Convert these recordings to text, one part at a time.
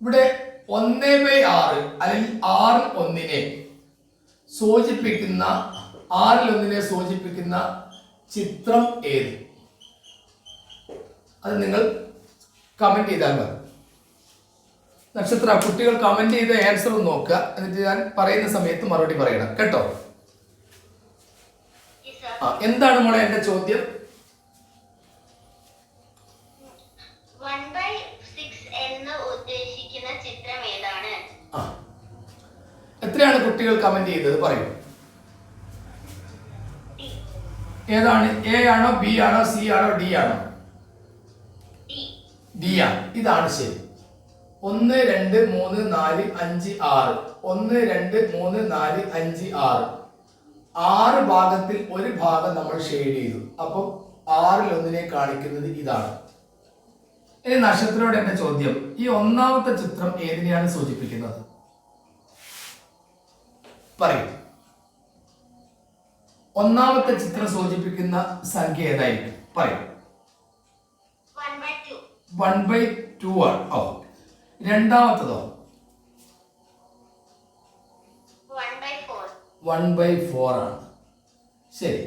ഇവിടെ 1/6 അല്ലെങ്കിൽ സൂചിപ്പിക്കുന്ന ആറിൽ സൂചിപ്പിക്കുന്ന ചിത്രം ഏത്? അത് നിങ്ങൾ കമന്റ് ചെയ്താൽ മതി. നക്ഷത്ര കുട്ടികൾ കമന്റ് ചെയ്ത ആൻസർ നോക്കുക, എന്നിട്ട് ഞാൻ പറയുന്ന സമയത്ത് മറുപടി പറയണം കേട്ടോ. എന്താണ് മോളെ എന്റെ ചോദ്യം? 1/6 എന്ന് ഉദ്ദേശിക്കുന്ന ചിത്രം ഏതാണ്? എത്രയാണ് കുട്ടികൾ കമന്റ് ചെയ്തത് പറയൂ. ഏതാണ്? എ ആണോ, ബി ആണോ, സി ആണോ, ഡി ആണോ? ഡി ആണ്. ഇതാണ് ശരി. 1 2 3 4 5 6 1 2 3 4 5 6 6 ഭാഗത്തിൽ ഒരു ഭാഗം നമ്മൾ ഷെയ്ഡ് ചെയ്തു. അപ്പം 6 കാണിക്കുന്നത് ഇതാണ്. ഇനി നക്ഷത്രയോട് എന്റെ ചോദ്യം, ഈ ഒന്നാമത്തെ ചിത്രം ഏതിനെയാണ് സൂചിപ്പിക്കുന്നത്? പറയൂ. ഒന്നാമത്തെ ചിത്രം സൂചിപ്പിക്കുന്ന സംഖ്യ ഏതായിരിക്കും? പറയൂ. 1/2 ആണ്. ഓ, രണ്ടാമത്തതോ? 1/4 ആണ്. ശരി.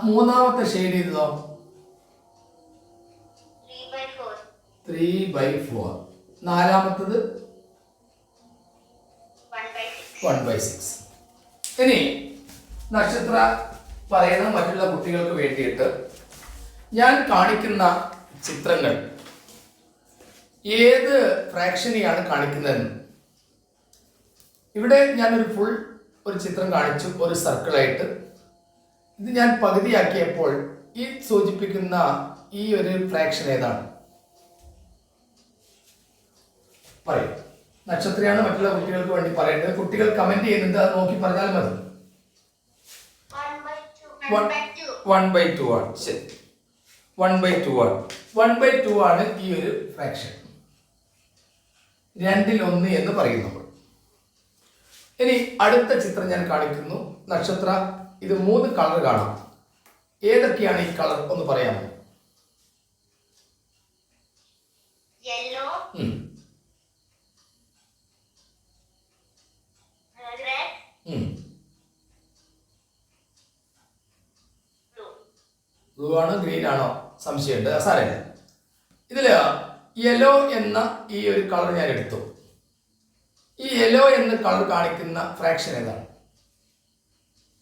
മൂന്നാമത്തെ ഷെയ്ഡ് ചെയ്തതോ? 3/4. നാലാമത്തത് 1/6. ഇനി നക്ഷത്ര പറയുന്ന മറ്റുള്ള കുട്ടികൾക്ക് വേണ്ടിയിട്ട് ഞാൻ കാണിക്കുന്ന ചിത്രങ്ങൾ ഏത് ഫ്രാക്ഷനെയാണ് കാണിക്കുന്നതെന്ന്. ഇവിടെ ഞാനൊരു ഫുൾ ഒരു ചിത്രം കാണിച്ചു, ഒരു സർക്കിളായിട്ട്. ഇത് ഞാൻ പകുതിയാക്കിയപ്പോൾ ഈ സൂചിപ്പിക്കുന്ന ഈ ഒരു ഫ്രാക്ഷൻ ഏതാണ്? പറയൂ. നക്ഷത്രയാണ് മറ്റുള്ള കുട്ടികൾക്ക് വേണ്ടി പറയേണ്ടത്. കുട്ടികൾ കമന്റ് ചെയ്യുന്നുണ്ട്, അത് നോക്കി പറഞ്ഞാൽ മതി. 1/2 ആണ്. ശരി, 1/2 ആണ്. 1/2 ആണ് ഈ ഒരു ഫ്രാക്ഷൻ. 2/1 എന്ന് പറയുന്നു. ഇനി അടുത്ത ചിത്രം ഞാൻ കാണിക്കുന്നു. നക്ഷത്ര, ഇത് 3 കളർ കാണാം. ഏതൊക്കെയാണ് ഈ കളർ ഒന്ന് പറയാമോ? യെല്ലോ, ബ്ലൂ ആണോ ഗ്രീൻ ആണോ സംശയമുണ്ട്. സാരമില്ല. ഇതില് യെല്ലോ എന്ന ഈ ഒരു കളർ ഞാൻ എടുത്തു. ഈ യെല്ലോ എന്ന കളർ കാണിക്കുന്ന ഫ്രാക്ഷൻ ഏതാണ്?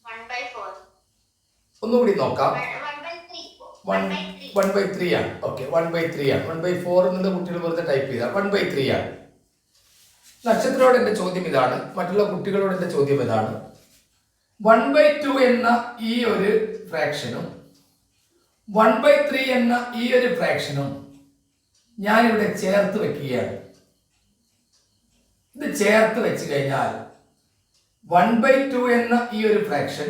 1/4. ഒന്നുകൂടി നോക്കാം. 1/3 ആണ്. ഓക്കെ, 1/3 ആണ്. 1/4 എന്നുള്ള കുട്ടികൾ വെറുതെ ടൈപ്പ് ചെയ്താൽ 1/3 ആണ്. നക്ഷത്രയോട് എന്റെ ചോദ്യം ഇതാണ്, മറ്റുള്ള കുട്ടികളോട് എന്റെ ചോദ്യം ഇതാണ്. 1/2 എന്ന ഈ ഒരു ഫ്രാക്ഷനും 1/3 എന്ന ഈ ഒരു ഫ്രാക്ഷനും ഞാനിവിടെ ചേർത്ത് വെക്കുകയാണ്. ഇത് ചേർത്ത് വെച്ച് കഴിഞ്ഞാൽ 1/2 എന്ന ഈ ഒരു ഫ്രാക്ഷൻ,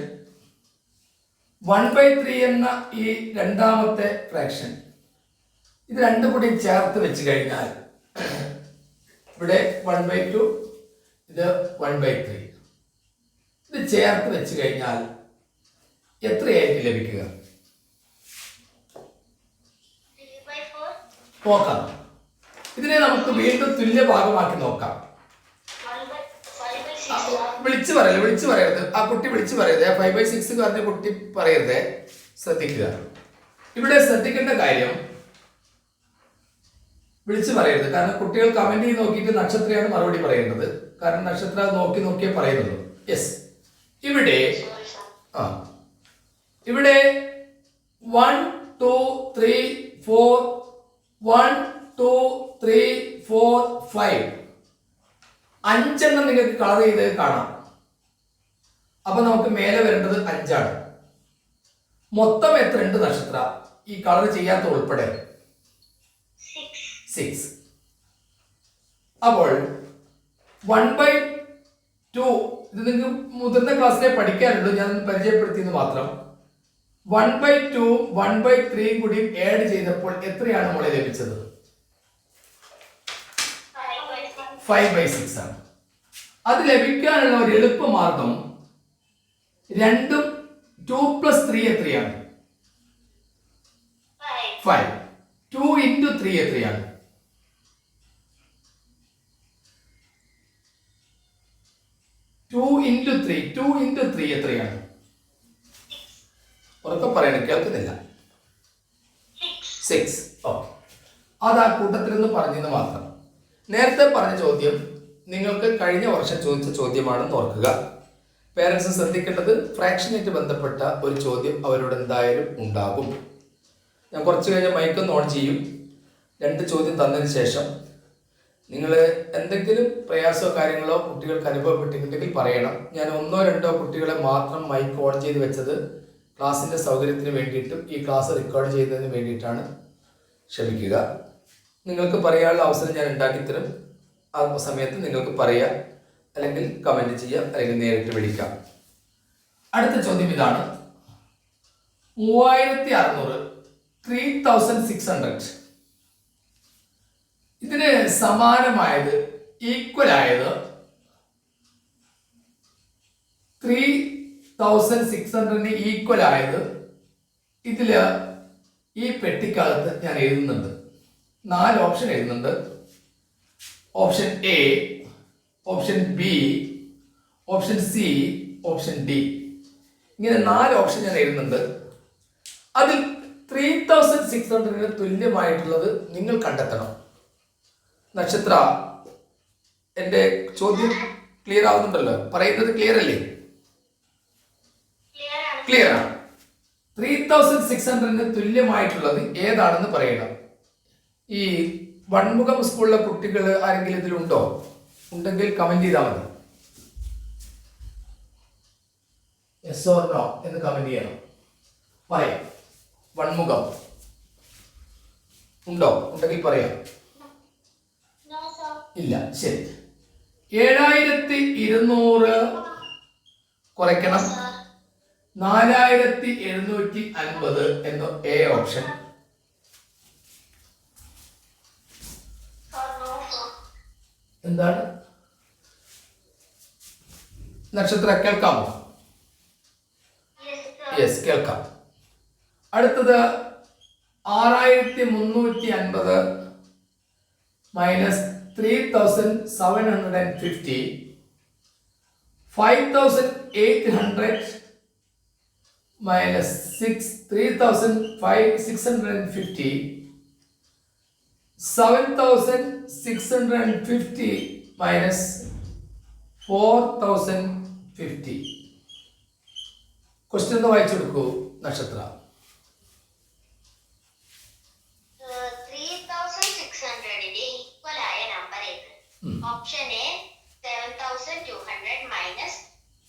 1/3 എന്ന ഈ രണ്ടാമത്തെ ഫ്രാക്ഷൻ, ഇത് രണ്ടും കൂടി ചേർത്ത് വെച്ച് കഴിഞ്ഞാൽ ഇവിടെ 1/2, ഇത് 1/3, ഇത് ചേർത്ത് വെച്ച് കഴിഞ്ഞാൽ എത്രയായിരിക്കും ലഭിക്കുക? നോക്കാം. ഇതിനെ നമുക്ക് വീണ്ടും തുല്യ ഭാഗമാക്കി നോക്കാം. വിളിച്ചു പറയരുത്. ആ കുട്ടി വിളിച്ചു പറയരുത്. 5/6 പറഞ്ഞ കുട്ടി പറയരുത്. ശ്രദ്ധിക്കുക. ഇവിടെ ശ്രദ്ധിക്കേണ്ട കാര്യം, വിളിച്ചു പറയരുത്. കാരണം കുട്ടികൾ കമന്റ് ചെയ്ത് നോക്കിയിട്ട് നക്ഷത്രയാണ് മറുപടി പറയേണ്ടത്. കാരണം നക്ഷത്ര നോക്കിയേ പറയുന്നുള്ളൂ. യെസ്. ഇവിടെ 1 2 3 4 1 2 3 4 5 5 നിങ്ങൾക്ക് കളർ ചെയ്ത് കാണാം. അപ്പൊ നമുക്ക് മേലെ വരേണ്ടത് 5 ആണ്. മൊത്തം എത്ര ഉണ്ട് നക്ഷത്ര ഈ കളർ ചെയ്യാത്ത ഉൾപ്പെടെ? 6. അപ്പോൾ 1/2, ഇത് നിങ്ങൾക്ക് മുതിർന്ന ക്ലാസ്സിലെ പഠിക്കാനുള്ളൂ, ഞാൻ പരിചയപ്പെടുത്തിയെന്ന് മാത്രം. 1/2 1/3 കൂടി ആഡ് ചെയ്തപ്പോൾ എത്രയാണ് മോളെ ലഭിച്ചത്? 5/6 ആണ്. അത് ലഭിക്കാനുള്ള ഒരു എളുപ്പമാർഗം, 2 2 + 3 എത്രയാണ്? 5. 2 × 3 എത്രയാണ്? 2 into 3. 2 into 3 എത്രയാണ്? ഉറക്കെ പറയണം, കേൾക്കുന്നില്ല. 6. ഓക്കെ, അത് ആ കൂട്ടത്തിൽ നിന്ന് പറഞ്ഞെന്ന് മാത്രം. നേരത്തെ പറഞ്ഞ ചോദ്യം നിങ്ങൾക്ക് കഴിഞ്ഞ വർഷം ചോദിച്ച ചോദ്യമാണെന്ന് ഓർക്കുക. പേരൻസ് ശ്രദ്ധിക്കേണ്ടത് ഫ്രാക്ഷനായിട്ട് ബന്ധപ്പെട്ട ഒരു ചോദ്യം അവരോട് എന്തായാലും ഉണ്ടാകും. ഞാൻ കുറച്ച് കഴിഞ്ഞ് മൈക്കൊന്ന് ഓൺ ചെയ്യും. 2 ചോദ്യം തന്നതിന് ശേഷം നിങ്ങൾ എന്തെങ്കിലും പ്രയാസമോ കാര്യങ്ങളോ കുട്ടികൾക്ക് അനുഭവപ്പെട്ടിട്ടുണ്ടെങ്കിൽ പറയണം. ഞാൻ 1-2 കുട്ടികളെ മാത്രം മൈക്ക് ഓൺ ചെയ്ത് വെച്ചത് ക്ലാസ്സിൻ്റെ സൗകര്യത്തിന് വേണ്ടിയിട്ടും ഈ ക്ലാസ് റെക്കോർഡ് ചെയ്യുന്നതിന് വേണ്ടിയിട്ടാണ്. ക്ഷമിക്കുക. നിങ്ങൾക്ക് പറയാനുള്ള അവസരം ഞാൻ ഉണ്ടാക്കിത്തരും. ആ സമയത്ത് നിങ്ങൾക്ക് പറയാം, അല്ലെങ്കിൽ കമൻറ്റ് ചെയ്യാം, അല്ലെങ്കിൽ നേരിട്ട് വിളിക്കാം. അടുത്ത ചോദ്യം ഇതാണ്. 3600, 3600. ഇതിന് സമാനമായത്, ഈക്വലായത് 3600-ന് ഈക്വലായത് ഇതിൽ ഈ പെട്ടിക്കകത്ത് ഞാൻ എഴുതുന്നുണ്ട്. 4 ഓപ്ഷൻ എഴുതുന്നുണ്ട്. Option A, option B, option C, option D. ഇങ്ങനെ 4 ഓപ്ഷൻ ഞാൻ എഴുതുന്നുണ്ട്. അതിൽ 3600-ന് തുല്യമായിട്ടുള്ളത് നിങ്ങൾ കണ്ടെത്തണം. നക്ഷത്ര, എൻ്റെ ചോദ്യം ക്ലിയർ ആവുന്നുണ്ടല്ലോ? പറയുന്നത് ക്ലിയർ അല്ലേ? ക്ലിയർ ആണ്. 3600-ന് തുല്യമായിട്ടുള്ളത് ഏതാണെന്ന് പറയണം. ഈ വൺമുഖം സ്കൂളിലെ കുട്ടികൾ ആരെങ്കിലും ഇതിലുണ്ടോ? ഉണ്ടെങ്കിൽ കമന്റ് ചെയ്താൽ മതി. യെസ് ഓർ നോ എന്ന് കമന്റ് ചെയ്യണം. പറയാം. വൺമുഖം ഉണ്ടോ? ഉണ്ടെങ്കിൽ പറയാം. ഇല്ല. ശരി. 7200 കുറയ്ക്കണം 4750 എന്ന എ ഓപ്ഷൻ. എന്താണ്? നക്ഷത്ര കേൾക്കാമോ? യെസ്, കേൾക്കാം. അടുത്തത് 6350 മൈനസ് 3750, 5800 മൈനസ് 3650, 7650 മൈനസ് 4050. ക്വസ്റ്റ്യൻ ഒന്ന് വായിച്ചു കൊടുക്കൂ നക്ഷത്ര. 3600-ന്റെ ഈക്വലായ നമ്പർ ഏത്? Option A 7200 minus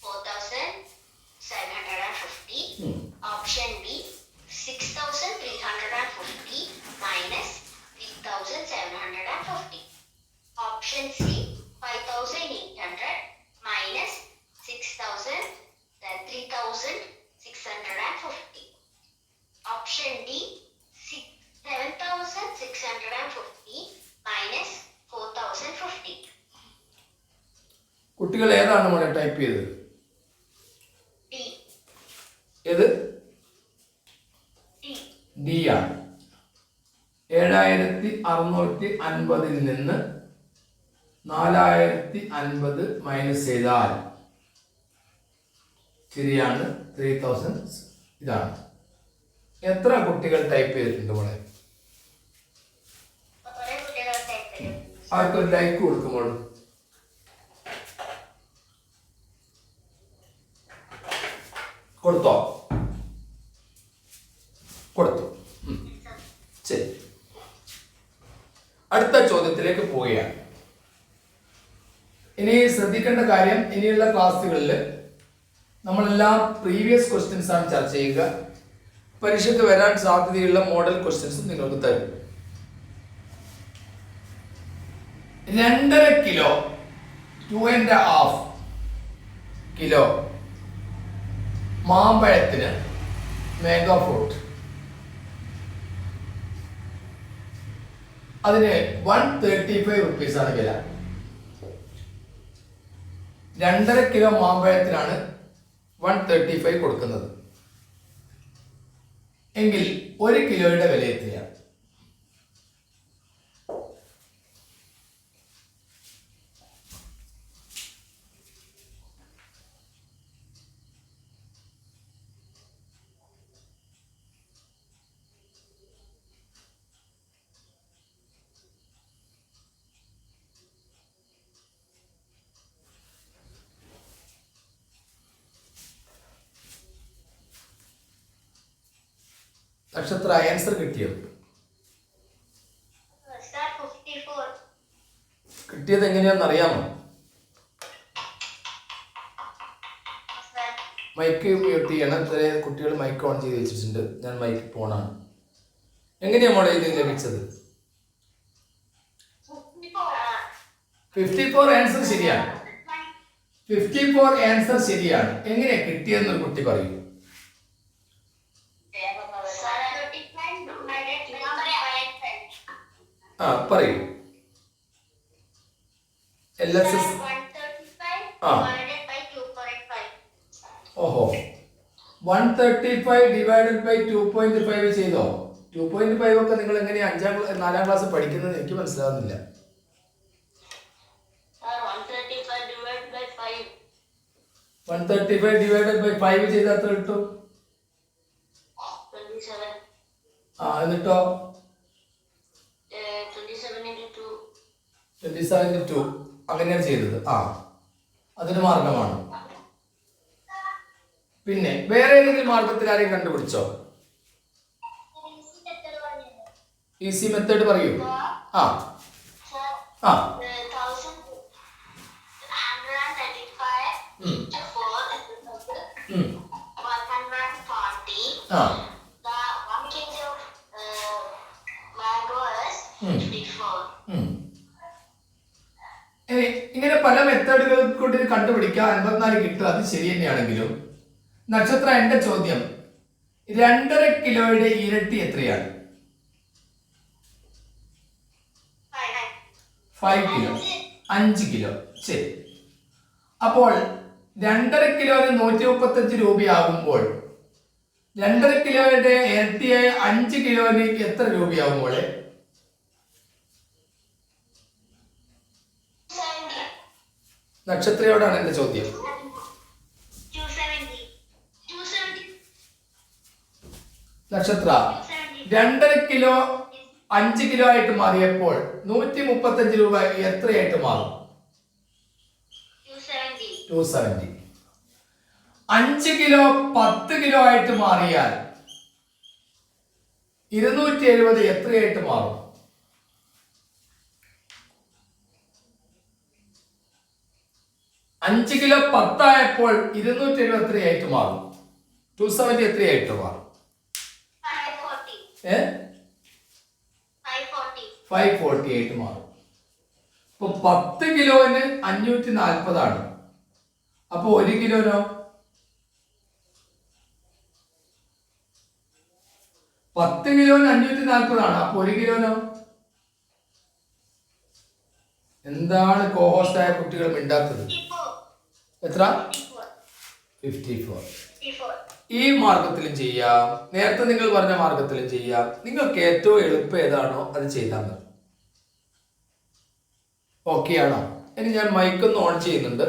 4750. Option B 6350 minus 3750. Option C 5800 minus 3650. Option D 7650 minus 4050. കുട്ടികൾ ഏതാണ് മോനെ ടൈപ്പ് ചെയ്തത്? ഡി. ഏത്? ഡി ആണ്. 7650-ൽ നിന്ന് 4050 മൈനസ് ചെയ്താൽ ശരിയാണ് 3000. ഇതാണ്. എത്ര കുട്ടികൾ ടൈപ്പ് ചെയ്തിട്ടുണ്ട് മോളെ? ആർക്കൊരു ലൈക്ക് കൊടുക്കുമ്പോൾ കൊടുത്തോ? കൊടുത്തു. ശരി. അടുത്ത ചോദ്യത്തിലേക്ക് പോവുകയാണ്. ഇനി ശ്രദ്ധിക്കേണ്ട കാര്യം, ഇനിയുള്ള ക്ലാസ്സുകളിൽ നമ്മളെല്ലാം പ്രീവിയസ് ക്വസ്റ്റ്യൻസ് ആണ് ചർച്ച ചെയ്യുക. പരീക്ഷയ്ക്ക് വരാൻ സാധ്യതയുള്ള മോഡൽ ക്വസ്റ്റ്യൻസും നിങ്ങൾക്ക് തരും. 2.5 കിലോ 2.5 കിലോ മാമ്പഴത്തിന് മേഗാ ഫ്രൂട്ട് അതിന് 135 റുപ്പീസാണ് വില. 2.5 കിലോ മാമ്പഴത്തിനാണ് 135 കൊടുക്കുന്നത് എങ്കിൽ 1 കിലോയുടെ വില എത്രയാണ്? നക്ഷത്ര ആൻസർ കിട്ടിയോ? Sir, 54. കിട്ടിയത് എങ്ങനെയാണെന്ന് അറിയാമോ? Sir, മൈക്ക് മ്യൂട്ട് ചെയ്യണം. ചില കുട്ടികൾ മൈക്ക് ഓൺ ചെയ്ത് വെച്ചിട്ടുണ്ട്. ഞാൻ മൈക്ക് പോണാണ്. എങ്ങനെയാണ് മോളെ ഇത് ലഭിച്ചത്? 54 ആൻസർ ശരിയാണ്. 54 ആൻസർ ശരിയാണ്. എങ്ങനെയാ കിട്ടിയെന്ന് ഒരു കുട്ടി പറയൂ. Sir, 35 divided by 5. ആ പറയൂ. LSS. Sir, 135 Ah. divided by 2.5. ഓഹോ, 135 ഡിവൈഡഡ് ബൈ 2.5 ചെയ്തോ? 2.5 ഒക്കെ നിങ്ങൾ എങ്ങനെയാ 4ാം ക്ലാസ് പഠിക്കുന്നത് എനിക്ക് മനസ്സിലാവുന്നില്ല. Sir, 135 divided by 5. 135 divided by 5 ചെയ്താൽ എത്ര കിട്ടും? 27. എന്നിട്ടോ 27 into 2. 27 into 2 അങ്ങനെയാണ് ചെയ്തത്. അതൊരു മാർഗമാണ്. പിന്നെ വേറെ ഏതെങ്കിലും മാർഗത്തിൽ ആരെയും കണ്ടുപിടിച്ചോ? ഈസി മെത്തേഡ് പറയൂ. ആ Sir, ആ 1135 ഉം, into 4 is ഉം, 140. ആ The 1 kg of mango is ഉം, 54. ഉം. ഇങ്ങനെ പല മെത്തേഡുകൾ കൊണ്ട് ഇത് കണ്ടുപിടിക്കാം. 54 കിട്ടും. അത് ശരി തന്നെയാണെങ്കിലും നക്ഷത്ര, എന്റെ ചോദ്യം 2.5 കിലോയുടെ ഇരട്ടി എത്രയാണ്? 5 കിലോ. 5 കിലോ. ശരി. അപ്പോൾ 2.5 കിലോന് 135 രൂപയാകുമ്പോൾ 2.5 കിലോയുടെ ഇരട്ടിയായ 5 കിലോന് എത്ര രൂപയാകുമ്പോൾ? 270. നക്ഷത്രയോടാണ് എന്റെ ചോദ്യം. 270. 270. നക്ഷത്ര, 270. 2.5 കിലോ 5 കിലോ ആയിട്ട് മാറിയപ്പോൾ 135 രൂപ എത്രയായിട്ട് മാറും? 270. 270. 5 കിലോ 10 കിലോ ആയിട്ട് മാറിയാൽ 270 എത്രയായിട്ട് മാറും? 5 കിലോ 10 ആയപ്പോൾ 270 എത്രയായിട്ട് മാറും? 270 എത്രയായിട്ട് മാറും? 540. 540. 540 ആയിട്ട് മാറും. അപ്പൊ 10 കിലോന് 540 ആണ്. അപ്പൊ 1 കിലോനോ? 10 കിലോന് 540 ആണ്. അപ്പൊ 1 കിലോനോ? എന്താണ് കോഹോസ്റ്റ് ആയ കുട്ടികൾ മിണ്ടാത്തത്? 54. എത്ര? 54. 54. 54. ഈ മാർഗത്തിലും ചെയ്യാം, നേരത്തെ നിങ്ങൾ പറഞ്ഞ മാർഗത്തിലും ചെയ്യാം. നിങ്ങൾക്ക് ഏറ്റവും എളുപ്പം ഏതാണോ അത് ചെയ്താൽ മതി. ഓക്കെ ആണോ? ഇനി ഞാൻ മൈക്കൊന്ന് ഓൺ ചെയ്യുന്നുണ്ട്.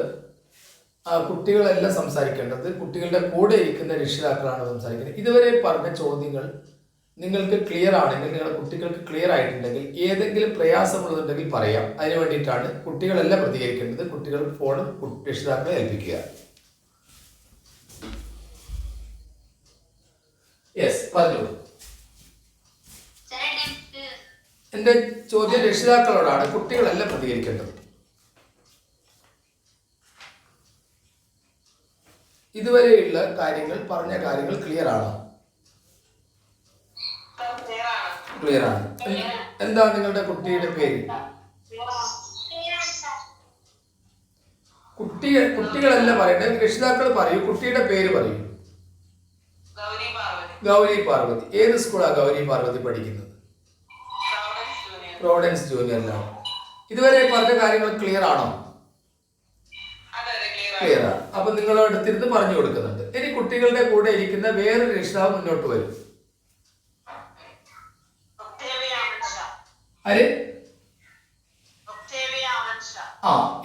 കുട്ടികളെല്ലാം സംസാരിക്കേണ്ടത് കുട്ടികളുടെ കൂടെ ഇരിക്കുന്ന രക്ഷിതാക്കളാണ് സംസാരിക്കുന്നത്. ഇതുവരെ പറഞ്ഞ ചോദ്യങ്ങൾ നിങ്ങൾക്ക് ക്ലിയർ ആണെങ്കിൽ, നിങ്ങളുടെ കുട്ടികൾക്ക് ക്ലിയർ ആയിട്ടുണ്ടെങ്കിൽ, ഏതെങ്കിലും പ്രയാസമുള്ളതുണ്ടെങ്കിൽ പറയാം. അതിന് വേണ്ടിയിട്ടാണ് കുട്ടികളെല്ലാം പ്രതികരിക്കേണ്ടത്. കുട്ടികൾ ഫോണും രക്ഷിതാക്കളെ ഏൽപ്പിക്കുക. യെസ്, പറഞ്ഞു. എന്റെ ചോദ്യം രക്ഷിതാക്കളോടാണ്, കുട്ടികളല്ല പ്രതികരിക്കേണ്ടത്. ഇതുവരെയുള്ള കാര്യങ്ങൾ, പറഞ്ഞ കാര്യങ്ങൾ ക്ലിയർ ആണോ? ക്ലിയർ ആണ്. എന്താ നിങ്ങളുടെ കുട്ടിയുടെ പേര്? കുട്ടികളല്ല പറയേണ്ടത്, രക്ഷിതാക്കൾ പറയൂ. കുട്ടിയുടെ പേര് പറയൂ. ഗൗരി പാർവതി. ഏത് സ്കൂളാണ് ഗൗരി പാർവതി പഠിക്കുന്നത്? പ്രോവിഡൻസ് ജൂനിയറിലാണ്. ഇതുവരെ പറഞ്ഞ കാര്യങ്ങൾ ക്ലിയർ ആണോ? ക്ലിയർ ആണ്. അപ്പൊ നിങ്ങളോട് അടുത്തിരുന്ന് പറഞ്ഞു കൊടുക്കുന്നുണ്ട്. ഇനി കുട്ടികളുടെ കൂടെ ഇരിക്കുന്ന വേറൊരു രക്ഷിതാവ് മുന്നോട്ട് വരും. ആര്?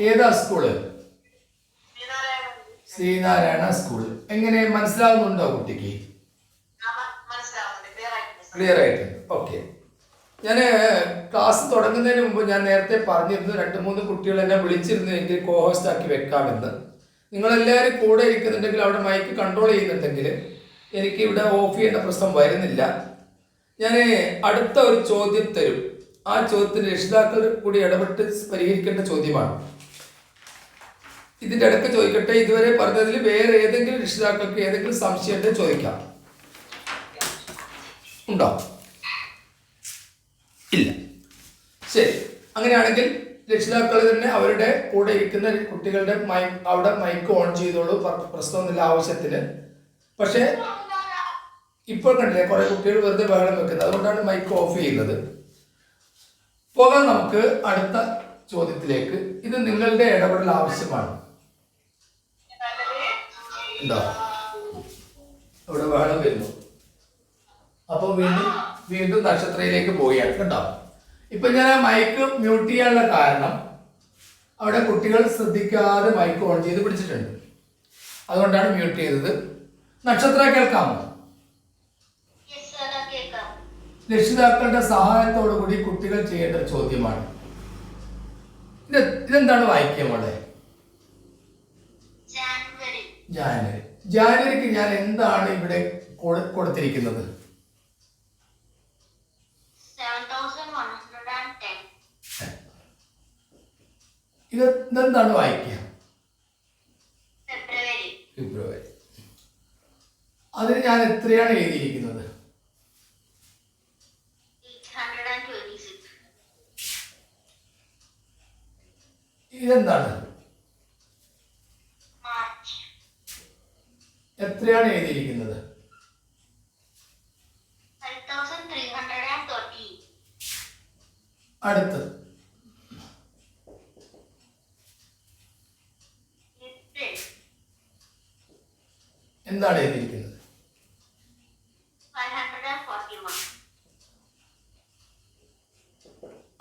ഏതാ സ്കൂള്? ശ്രീനാരായണ സ്കൂൾ. എങ്ങനെ മനസ്സിലാവുന്നുണ്ടോ കുട്ടിക്ക്? ക്ലിയർ ആയിട്ടുണ്ട്. ഓക്കെ. ഞാൻ ക്ലാസ് തുടങ്ങുന്നതിന് മുമ്പ് ഞാൻ നേരത്തെ പറഞ്ഞിരുന്നു 2-3 കുട്ടികൾ എന്നെ വിളിച്ചിരുന്നു എങ്കിൽ കോഹോസ്റ്റ് ആക്കി വെക്കാമെന്ന്. നിങ്ങളെല്ലാവരും കൂടെ ഇരിക്കുന്നുണ്ടെങ്കിൽ, അവിടെ മൈക്ക് കൺട്രോൾ ചെയ്യുന്നുണ്ടെങ്കിൽ എനിക്ക് ഇവിടെ ഓഫ് ചെയ്യേണ്ട പ്രശ്നം വരുന്നില്ല. ഞാൻ അടുത്ത ഒരു ചോദ്യം തരും. ആ ചോദ്യത്തിന് രക്ഷിതാക്കൾ കൂടി ഇടപെട്ട് പരിഹരിക്കേണ്ട ചോദ്യമാണ്. ഇതിന്റെ ഇടയ്ക്ക് ചോദിക്കട്ടെ, ഇതുവരെ പറഞ്ഞതിൽ വേറെ ഏതെങ്കിലും രക്ഷിതാക്കൾക്ക് ഏതെങ്കിലും സംശയം ഉണ്ടെങ്കിൽ ചോദിക്കാം. ഉണ്ടോ? ഇല്ല. ശരി, അങ്ങനെയാണെങ്കിൽ രക്ഷിതാക്കൾ തന്നെ അവരുടെ കൂടെ ഇരിക്കുന്ന കുട്ടികളുടെ അവിടെ മൈക്ക് ഓൺ ചെയ്തോളൂ, പ്രശ്നമൊന്നുമില്ല ആവശ്യത്തിന്. പക്ഷേ ഇപ്പോൾ കണ്ടില്ലേ കുറെ കുട്ടികൾ വെറുതെ ബഹളം വെക്കുന്നത്, അതുകൊണ്ടാണ് മൈക്ക് ഓഫ് ചെയ്യുന്നത്. പോകാം നമുക്ക് അടുത്ത ചോദ്യത്തിലേക്ക്. ഇത് നിങ്ങളുടെ ഇടപെടൽ ആവശ്യമാണ്. ഉണ്ടോ? ഇവിടെ ബഹളം വരുന്നു. അപ്പോൾ വീണ്ടും നക്ഷത്രയിലേക്ക് പോവുകയാണ്. കണ്ടോ? ഇപ്പൊ ഞാൻ മൈക്ക് മ്യൂട്ട് ചെയ്യാനുള്ള കാരണം അവിടെ കുട്ടികൾ ശ്രദ്ധിക്കാതെ മൈക്ക് ഓൺ ചെയ്ത് പിടിച്ചിട്ടുണ്ട്, അതുകൊണ്ടാണ് മ്യൂട്ട് ചെയ്തത്. നക്ഷത്ര കേൾക്കാമോ? രക്ഷിതാക്കളുടെ സഹായത്തോടു കൂടി കുട്ടികൾ ചെയ്യേണ്ട ഒരു ചോദ്യമാണ്. ഇതെന്താണ് വായിക്കുക മോളെ? ജാനുവരിക്ക് ഞാൻ എന്താണ് ഇവിടെ കൊടുത്തിരിക്കുന്നത്? ഇതെന്താണ് വായിക്കുക? ഫെബ്രുവരി. അതിന് ഞാൻ എത്രയാണ് എഴുതിയിരിക്കുന്നത്? ഇതെന്താണ്? എത്രയാണ് എഴുതിയിരിക്കുന്നത്? അടുത്ത് എന്താണ് എഴുതിയിരിക്കുന്നത്?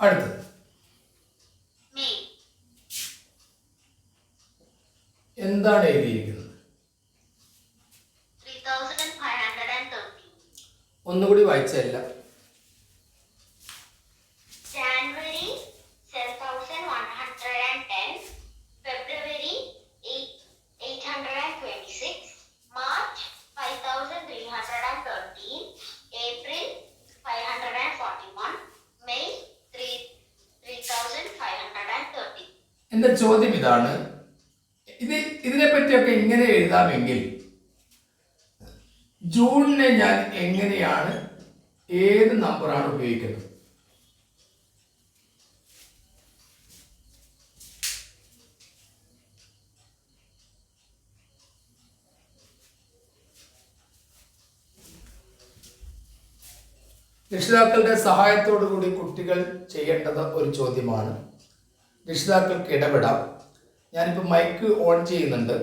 അടുത്ത് എന്താണ് എഴുതിയിരിക്കുന്നത്? ഒന്നുകൂടി വായിച്ചല്ല. ജാനുവരി 7110, ഫെബ്രുവരി 826, മാർച്ച് 5313, ഏപ്രിൽ 541, മെയ് 3530. എന്റെ ചോദ്യം ഇതാണ്, ഇതിനെപ്പറ്റിയൊക്കെ ഇങ്ങനെ എഴുതാമെങ്കിൽ ജൂണിനെ ഞാൻ എങ്ങനെയാണ്, ഏത് നമ്പറാണ് ഉപയോഗിക്കുന്നത്? രക്ഷിതാക്കളുടെ സഹായത്തോടു കൂടി കുട്ടികൾ ചെയ്യേണ്ടത് ഒരു ചോദ്യമാണ്. രക്ഷിതാക്കൾക്ക് ഇടപെടാം. ഞാനിപ്പോൾ മൈക്ക് ഓൺ ചെയ്യുന്നുണ്ട്.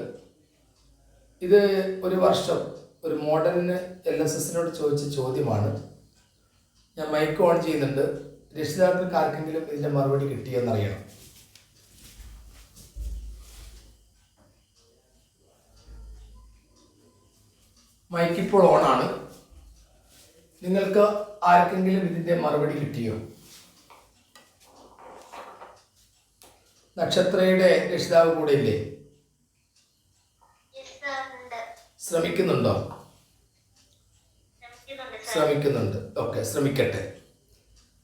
ഇത് ഒരു വർഷം ഒരു മോഡലിന് LSSനോട് ചോദിച്ച ചോദ്യമാണ്. ഞാൻ മൈക്ക് ഓൺ ചെയ്യുന്നുണ്ട്. രക്ഷിതാക്കൾക്ക് ആർക്കെങ്കിലും ഇതിൻ്റെ മറുപടി കിട്ടിയെന്നറിയണം. മൈക്ക് ഇപ്പോൾ ഓണാണ്. നിങ്ങൾക്ക് ആർക്കെങ്കിലും ഇതിൻ്റെ മറുപടി കിട്ടിയോ? നക്ഷത്രയുടെ രക്ഷിതാവ് കൂടെ ഇല്ലേ? ശ്രമിക്കുന്നുണ്ടോ? ശ്രമിക്കുന്നുണ്ട്. ഓക്കെ, ശ്രമിക്കട്ടെ.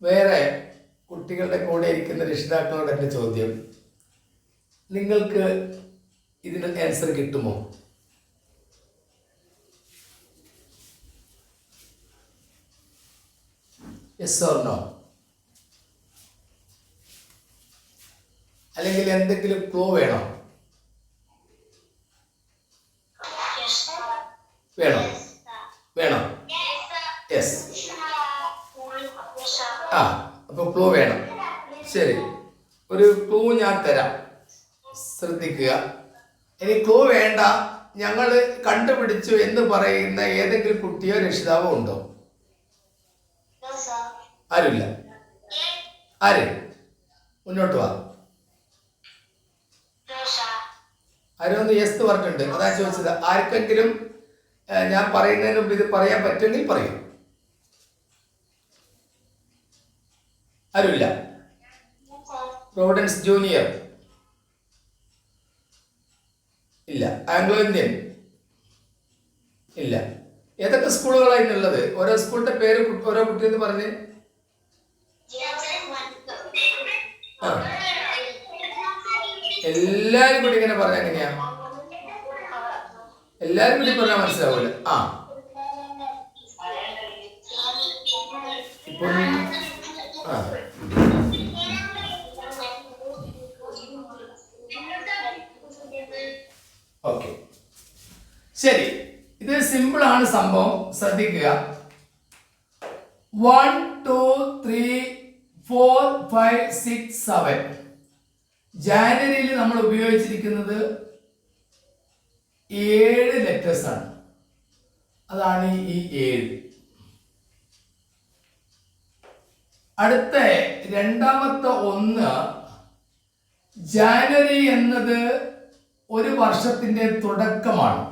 വേറെ കുട്ടികളുടെ കൂടെ ഇരിക്കുന്ന രക്ഷിതാക്കളോട് എൻ്റെ ചോദ്യം, നിങ്ങൾക്ക് ഇതിന് ആൻസർ കിട്ടുമോ? Yes or no? അല്ലെങ്കിൽ എന്തെങ്കിലും ക്ലൂ വേണോ? വേണോ? വേണം. യെസ്. അപ്പൊ ക്ലൂ വേണം. ശരി, ഒരു ക്ലൂ ഞാൻ തരാം, ശ്രദ്ധിക്കുക. ഇനി ക്ലൂ വേണ്ട, ഞങ്ങൾ കണ്ടുപിടിച്ചു എന്ന് പറയുന്ന ഏതെങ്കിലും കുട്ടിയോ രക്ഷിതാവോ ഉണ്ടോ? ആരുമില്ല. ആര്? മുന്നോട്ട് വാ. ആരൊന്ന് യെസ് പറഞ്ഞിട്ടുണ്ട്, അതാ ചോദിച്ചത്. ആർക്കെങ്കിലും ഞാൻ പറയുന്നതിന് മുമ്പ് ഇത് പറയാൻ പറ്റുമെങ്കിൽ പറയും. ആരുമില്ല. പ്രോവിഡൻസ് ജൂനിയർ ഇല്ല. ആംഗ്ലോ ഇന്ത്യൻ ഇല്ല. ഏതൊക്കെ സ്കൂളുകളായിട്ടുള്ളത്? ഓരോ സ്കൂളിന്റെ പേര് ഓരോ കുട്ടി എന്ന് പറഞ്ഞ്. എല്ലാരും കൂടി ഇങ്ങനെ പറഞ്ഞാൽ എങ്ങനെയാ? എല്ലാരും കൂടി പറഞ്ഞാൽ മനസ്സിലാവൂല. ഇപ്പൊ ഓക്കെ, ശരി. ഇത് സിമ്പിൾ ആണ് സംഭവം, ശ്രദ്ധിക്കുക. 1 2 3 4 5 6 7 ജാനുവരിയിൽ നമ്മൾ ഉപയോഗിച്ചിരിക്കുന്നത് 7 ലെറ്റേഴ്സ് ആണ്. അതാണ് ഈ 7. അടുത്ത രണ്ടാമത്തെ 1, ജാനുവരി എന്നത് ഒരു വർഷത്തിന്റെ തുടക്കമാണ്,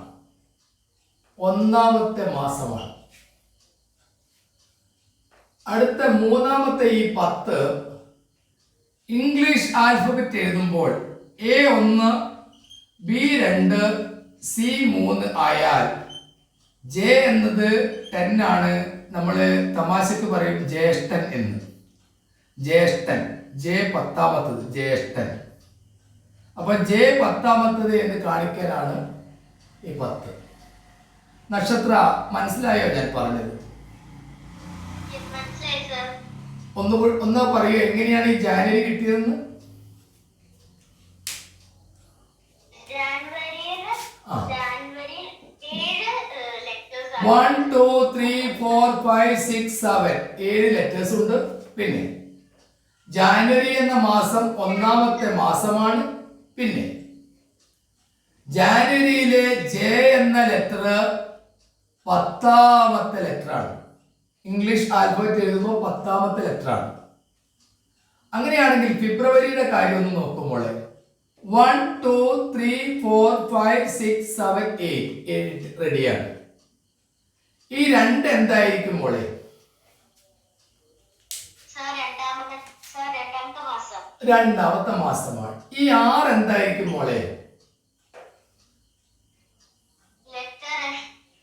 ഒന്നാമത്തെ മാസമാണ്. അടുത്ത മൂന്നാമത്തെ ഈ 10 ഇംഗ്ലീഷ് ആൽഫബറ്റ് എഴുതുമ്പോൾ A1 B2 C3 ആയാൽ ജെ എന്നത് 10 ആണ്. നമ്മൾ തമാശക്ക് പറയും ജ്യേഷ്ഠൻ എന്ന്. ജ്യേഷ്ഠൻ, ജെ 10ാമത്തത്, ജ്യേഷ്ഠൻ. അപ്പൊ ജെ 10ാമത്തത് എന്ന് കാണിക്കാനാണ് ഈ 10. നക്ഷത്ര, മനസ്സിലായോ ഞാൻ പറഞ്ഞത്? ഒന്ന് പറയൂ, എങ്ങനെയാണ് ഈ ജാനുവരി കിട്ടിയതെന്ന്? 1 2 3 4 5 6 7 7 ലെറ്റേഴ്സ് ഉണ്ട്. പിന്നെ ജാനുവരി എന്ന മാസം ഒന്നാമത്തെ മാസമാണ്. പിന്നെ ജാനുവരിയിലെ ജെ എന്ന ലെറ്റർ 10ാമത്തെ ലെറ്റർ ആണ്. ഇംഗ്ലീഷ് ആൽഫബറ്റ് എഴുതുമ്പോൾ 10ാമത്തെ ലെറ്റർ ആണ്. അങ്ങനെയാണെങ്കിൽ ഫെബ്രുവരിയുടെ കാര്യം ഒന്ന് നോക്കുമ്പോൾ 1 2 3 4 5 6 7 8 റെഡിയാണ്. ഈ 2 എന്തായിരിക്കും മോളെ? രണ്ടാമത്തെ മാസമാണ്. ഈ 6 എന്തായിരിക്കും മോളെ?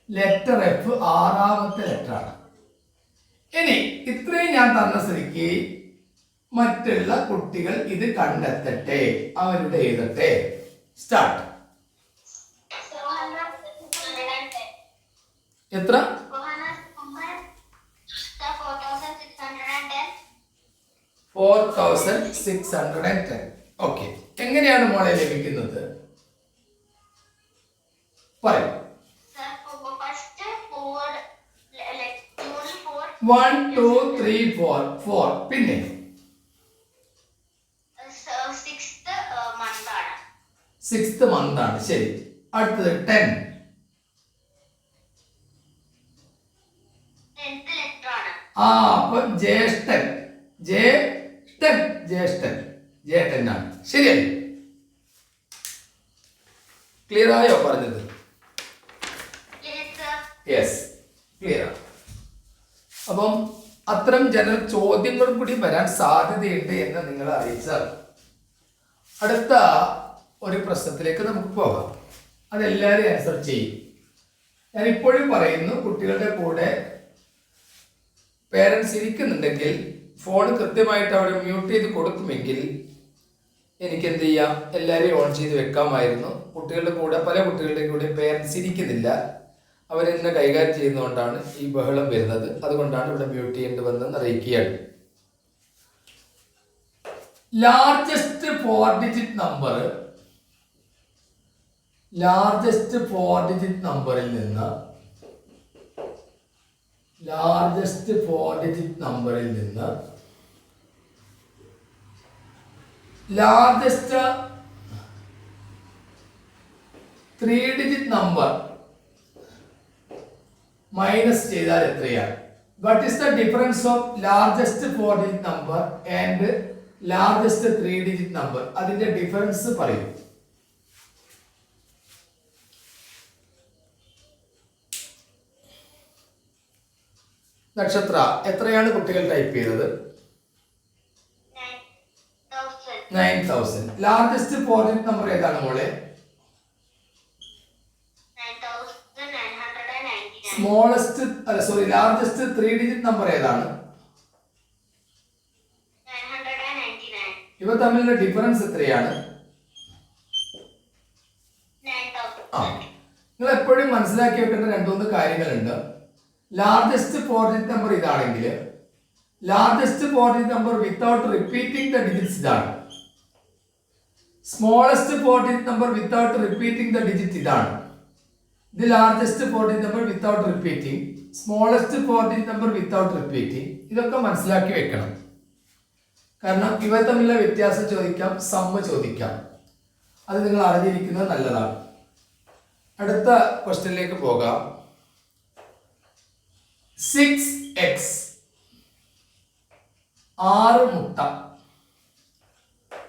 ലെറ്റർ എഫ്, 6ാമത്തെ ലെറ്റർ ആണ്. ഇനി ഇത്രയും ഞാൻ തന്ന സ്ഥിതിക്ക് മറ്റുള്ള കുട്ടികൾ ഇത് കണ്ടെത്തട്ടെ, അവരുടെ എഴുതട്ടെ. സ്റ്റാർട്ട്. എത്ര? 4610. ഓക്കെ, എങ്ങനെയാണ് മോളെ ലഭിക്കുന്നത്? പറയൂ. 1 2 3 4 4. പിന്നെ 6th month ആണ്. ശരി. അടുത്തത് 10. അപ്പൊ ജ്യേഷ്ഠൻ, ജ്യേഷ്ഠൻ, ജ്യേഷ്ഠൻ, ജ്യേഷ്ഠൻ ആണ്. ശരിയല്ലേ? ക്ലിയർ ആയോ പറഞ്ഞത്? യെസ്, ക്ലിയർ ആണ്. അപ്പം അത്തരം ജനറൽ ചോദ്യങ്ങളും കൂടി വരാൻ സാധ്യതയുണ്ട് എന്ന് നിങ്ങൾ അറിയിച്ചാൽ അടുത്ത ഒരു പ്രശ്നത്തിലേക്ക് നമുക്ക് പോകാം. അതെല്ലാവരും ആൻസർ ചെയ്യും. ഞാൻ ഇപ്പോഴും പറയുന്നു, കുട്ടികളുടെ കൂടെ പേരൻസ് ഇരിക്കുന്നുണ്ടെങ്കിൽ ഫോൺ കൃത്യമായിട്ട് അവിടെ മ്യൂട്ട് ചെയ്ത് കൊടുക്കുമെങ്കിൽ എനിക്ക് എന്ത് ചെയ്യാം, എല്ലാവരെയും ഓൺ ചെയ്ത് വെക്കാമായിരുന്നു. കുട്ടികളുടെ കൂടെ പല കുട്ടികളുടെയും കൂടെ പേരൻസ് ഇരിക്കുന്നില്ല, അവരെന്നെ കൈകാര്യം ചെയ്യുന്നതുകൊണ്ടാണ് ഈ ബഹളം വരുന്നത്. അതുകൊണ്ടാണ് ഇവിടെ മ്യൂട്ട് ചെയ്യേണ്ടി വന്നതെന്ന് അറിയിക്കുകയാണ്. Largest 4 digit number, largest 4 digit നമ്പറിൽ നിന്ന് ലാർജസ്റ്റ് 4 ഡിജിറ്റ് നമ്പറിൽ നിന്ന് ലാർജസ്റ്റ് 3 ഡിജിറ്റ് നമ്പർ മൈനസ് ചെയ്താൽ എത്രയാണ്? What is the difference of largest 4 digit number and largest 3 digit number? അതിന്റെ ഡിഫറൻസ് പറയൂ. നക്ഷത്ര, എത്രയാണ് കുട്ടികൾ ടൈപ്പ് ചെയ്തത്? 9000. ലാർജസ്റ്റ് 4 ഡിജിറ്റ് നമ്പർ ഏതാണ് മോളെ? ലാർജസ്റ്റ് 3 ഡിജിറ്റ് നമ്പർ ഏതാണ്? 999. ഇവ തമ്മിലുള്ള ഡിഫറൻസ് എത്രയാണ്? 9000. നിങ്ങൾ എപ്പോഴും മനസ്സിലാക്കി വെക്കേണ്ട രണ്ടുമൂന്ന് കാര്യങ്ങളുണ്ട്. ലാർജസ്റ്റ് 4 ഡിജിറ്റ് നമ്പർ ഇതാണെങ്കിൽ largest 4 digit number without repeating the digits ഇതാണ്. Smallest 4 digit number without repeating the digit ഇതാണ്. ഇത് largest 4 digit number without repeating, smallest 4 digit number without repeating. ഇതൊക്കെ മനസ്സിലാക്കി വെക്കണം. കാരണം ഇവ തമ്മിലുള്ള വ്യത്യാസം ചോദിക്കാം, സമ്മ് ചോദിക്കാം. അത് നിങ്ങൾ അറിഞ്ഞിരിക്കുന്നത് നല്ലതാണ്. അടുത്ത ക്വസ്റ്റ്യനിലേക്ക് പോകാം. 6x 6 മുട്ട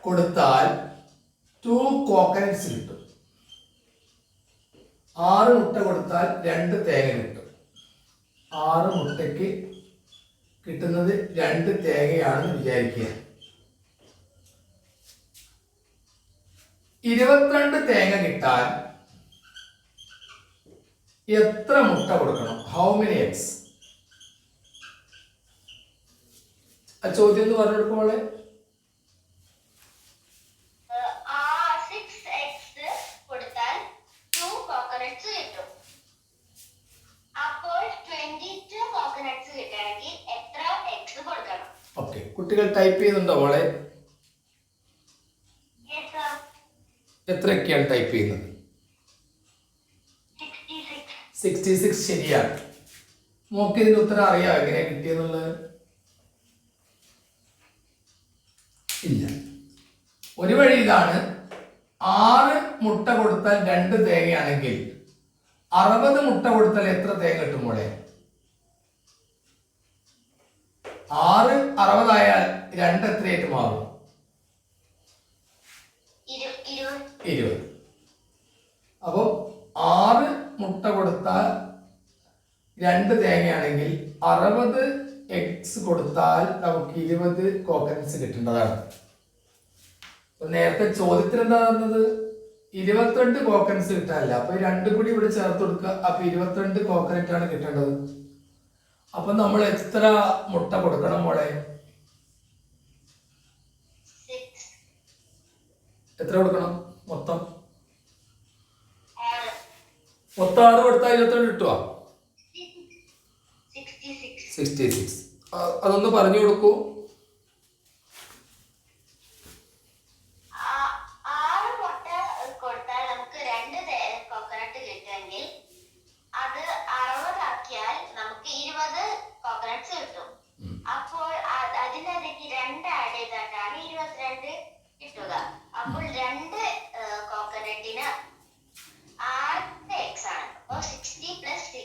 കൊടുത്താൽ 2 കോക്കനട്ട്സ് കിട്ടും. 6 മുട്ട കൊടുത്താൽ 2 തേങ്ങ കിട്ടും. 6 മുട്ടയ്ക്ക് കിട്ടുന്നത് 2 തേങ്ങയാണെന്ന് വിചാരിക്കുക. 22 തേങ്ങ കിട്ടാൻ എത്ര മുട്ട കൊടുക്കണം? How many eggs? ആ ചോദ്യം ഒന്ന് പറഞ്ഞു കൊടുക്കുമ്പോളെ. 6x കൊടുത്താൽ 2 കോക്കനട്ട്സ് കിട്ടും. അപ്പോൾ 22 കോക്കനട്ട്സ് കിട്ടണമെങ്കിൽ എത്ര എഗ്സ് കൊടുക്കണം? ഓക്കെ, കുട്ടികൾ ടൈപ്പ് ചെയ്യുന്നുണ്ടോ മോളെ? Yes, sir. എത്രയൊക്കെയാണ് ടൈപ്പ് ചെയ്യുന്നത്? 66. 66 ശരിയാണ്. മോക്ക് ഇതിന്റെ ഉത്തരം അറിയാം എങ്ങനെയാ കിട്ടിയെന്നുള്ളത്? ഇല്ല. ഒരു വഴി ഇതാണ്. 6 മുട്ട കൊടുത്താൽ 2 തേങ്ങയാണെങ്കിൽ 60 മുട്ട കൊടുത്താൽ എത്ര തേങ്ങ കിട്ടും മോളെ? 6 60 ആയാൽ 2 എത്രയായിട്ട് മാറും? 20. അപ്പോ 6 മുട്ട കൊടുത്താൽ 2 തേങ്ങയാണെങ്കിൽ 60 എഗ്സ് കൊടുത്താൽ നമുക്ക് 20 കോക്കനട്ട്സ് കിട്ടേണ്ടതാണ്. നേരത്തെ ചോദ്യത്തിൽ എന്താ പറഞ്ഞത്? 22 കോക്കനട്ട്സ് കിട്ടാനില്ല. അപ്പൊ 2 കൂടി ഇവിടെ ചേർത്ത് കൊടുക്കുക. അപ്പൊ 22 കോക്കനറ്റ് ആണ് കിട്ടേണ്ടത്. അപ്പൊ നമ്മൾ എത്ര മുട്ട കൊടുക്കണം മോളെ? എത്ര കൊടുക്കണം മൊത്തം? 6 കൊടുത്താൽ 22 കിട്ടുക. 66. അതൊന്ന് പറഞ്ഞു കൊടുക്കൂ. 6 മുട്ട കൊടുത്താൽ നമുക്ക് 2 കോക്കനട്ട് കിട്ടുമെങ്കിൽ അത് 60 ആക്കിയാൽ നമുക്ക് 20 കോക്കനട്ട്സ് കിട്ടും. അപ്പോൾ അതിനകത്തേക്ക് 2 ആഡ് ചെയ്തിട്ടാണ് 22 കിട്ടുക. അപ്പോൾ 2 കോക്കനട്ടിന് 6 എഗ്സ് ആണ്. അപ്പോൾ 60 + 6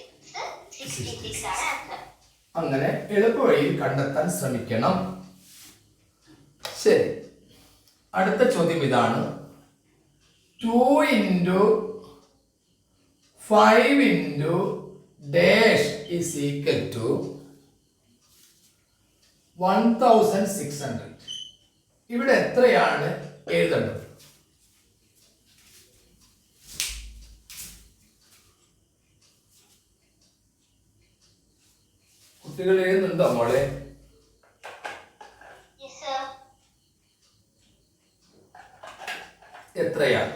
66 ആണ് ആൻസർ. അങ്ങനെ എളുപ്പവഴിയിൽ കണ്ടെത്താൻ ശ്രമിക്കണം. ശരി, അടുത്ത ചോദ്യം ഇതാണ്. 2 × 5 × dash is equal to 1600. ഇവിടെ എത്രയാണ് എഴുതേണ്ടത്? കുട്ടികൾ എഴുതുന്നുണ്ടോ മോളെ? Yes, sir. എത്രയാണ്?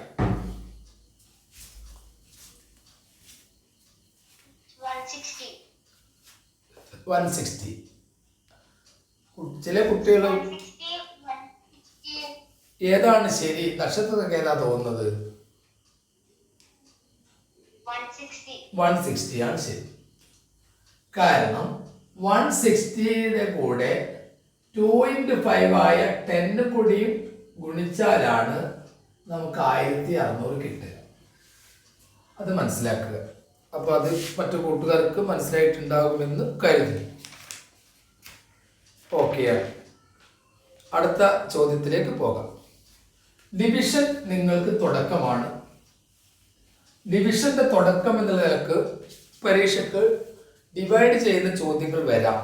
160. 160. ചില കുട്ടികൾ 160. ഏതാണ് ശരി? നക്ഷത്രത്തിന് ഏതാ തോന്നുന്നത്? 160. 160 ആണ് ശരി. കാരണം 160യുടെ കൂടെ 2 × 5 ആയ 10 കൂടിയും ഗുണിച്ചാലാണ് നമുക്ക് 1600 കിട്ടുക. അത് മനസ്സിലാക്കുക. അപ്പൊ അത് മറ്റു കൂട്ടുകാർക്ക് മനസ്സിലായിട്ടുണ്ടാകുമെന്ന് കരുതുന്നു. ഓക്കെ, അടുത്ത ചോദ്യത്തിലേക്ക് പോകാം. ഡിവിഷൻ നിങ്ങൾക്ക് തുടക്കമാണ്. ഡിവിഷന്റെ തുടക്കം എന്ന നിലക്ക് പരീക്ഷയ്ക്ക് ഡിവൈഡ് ചെയ്യുന്ന ചോദ്യങ്ങൾ വരാം.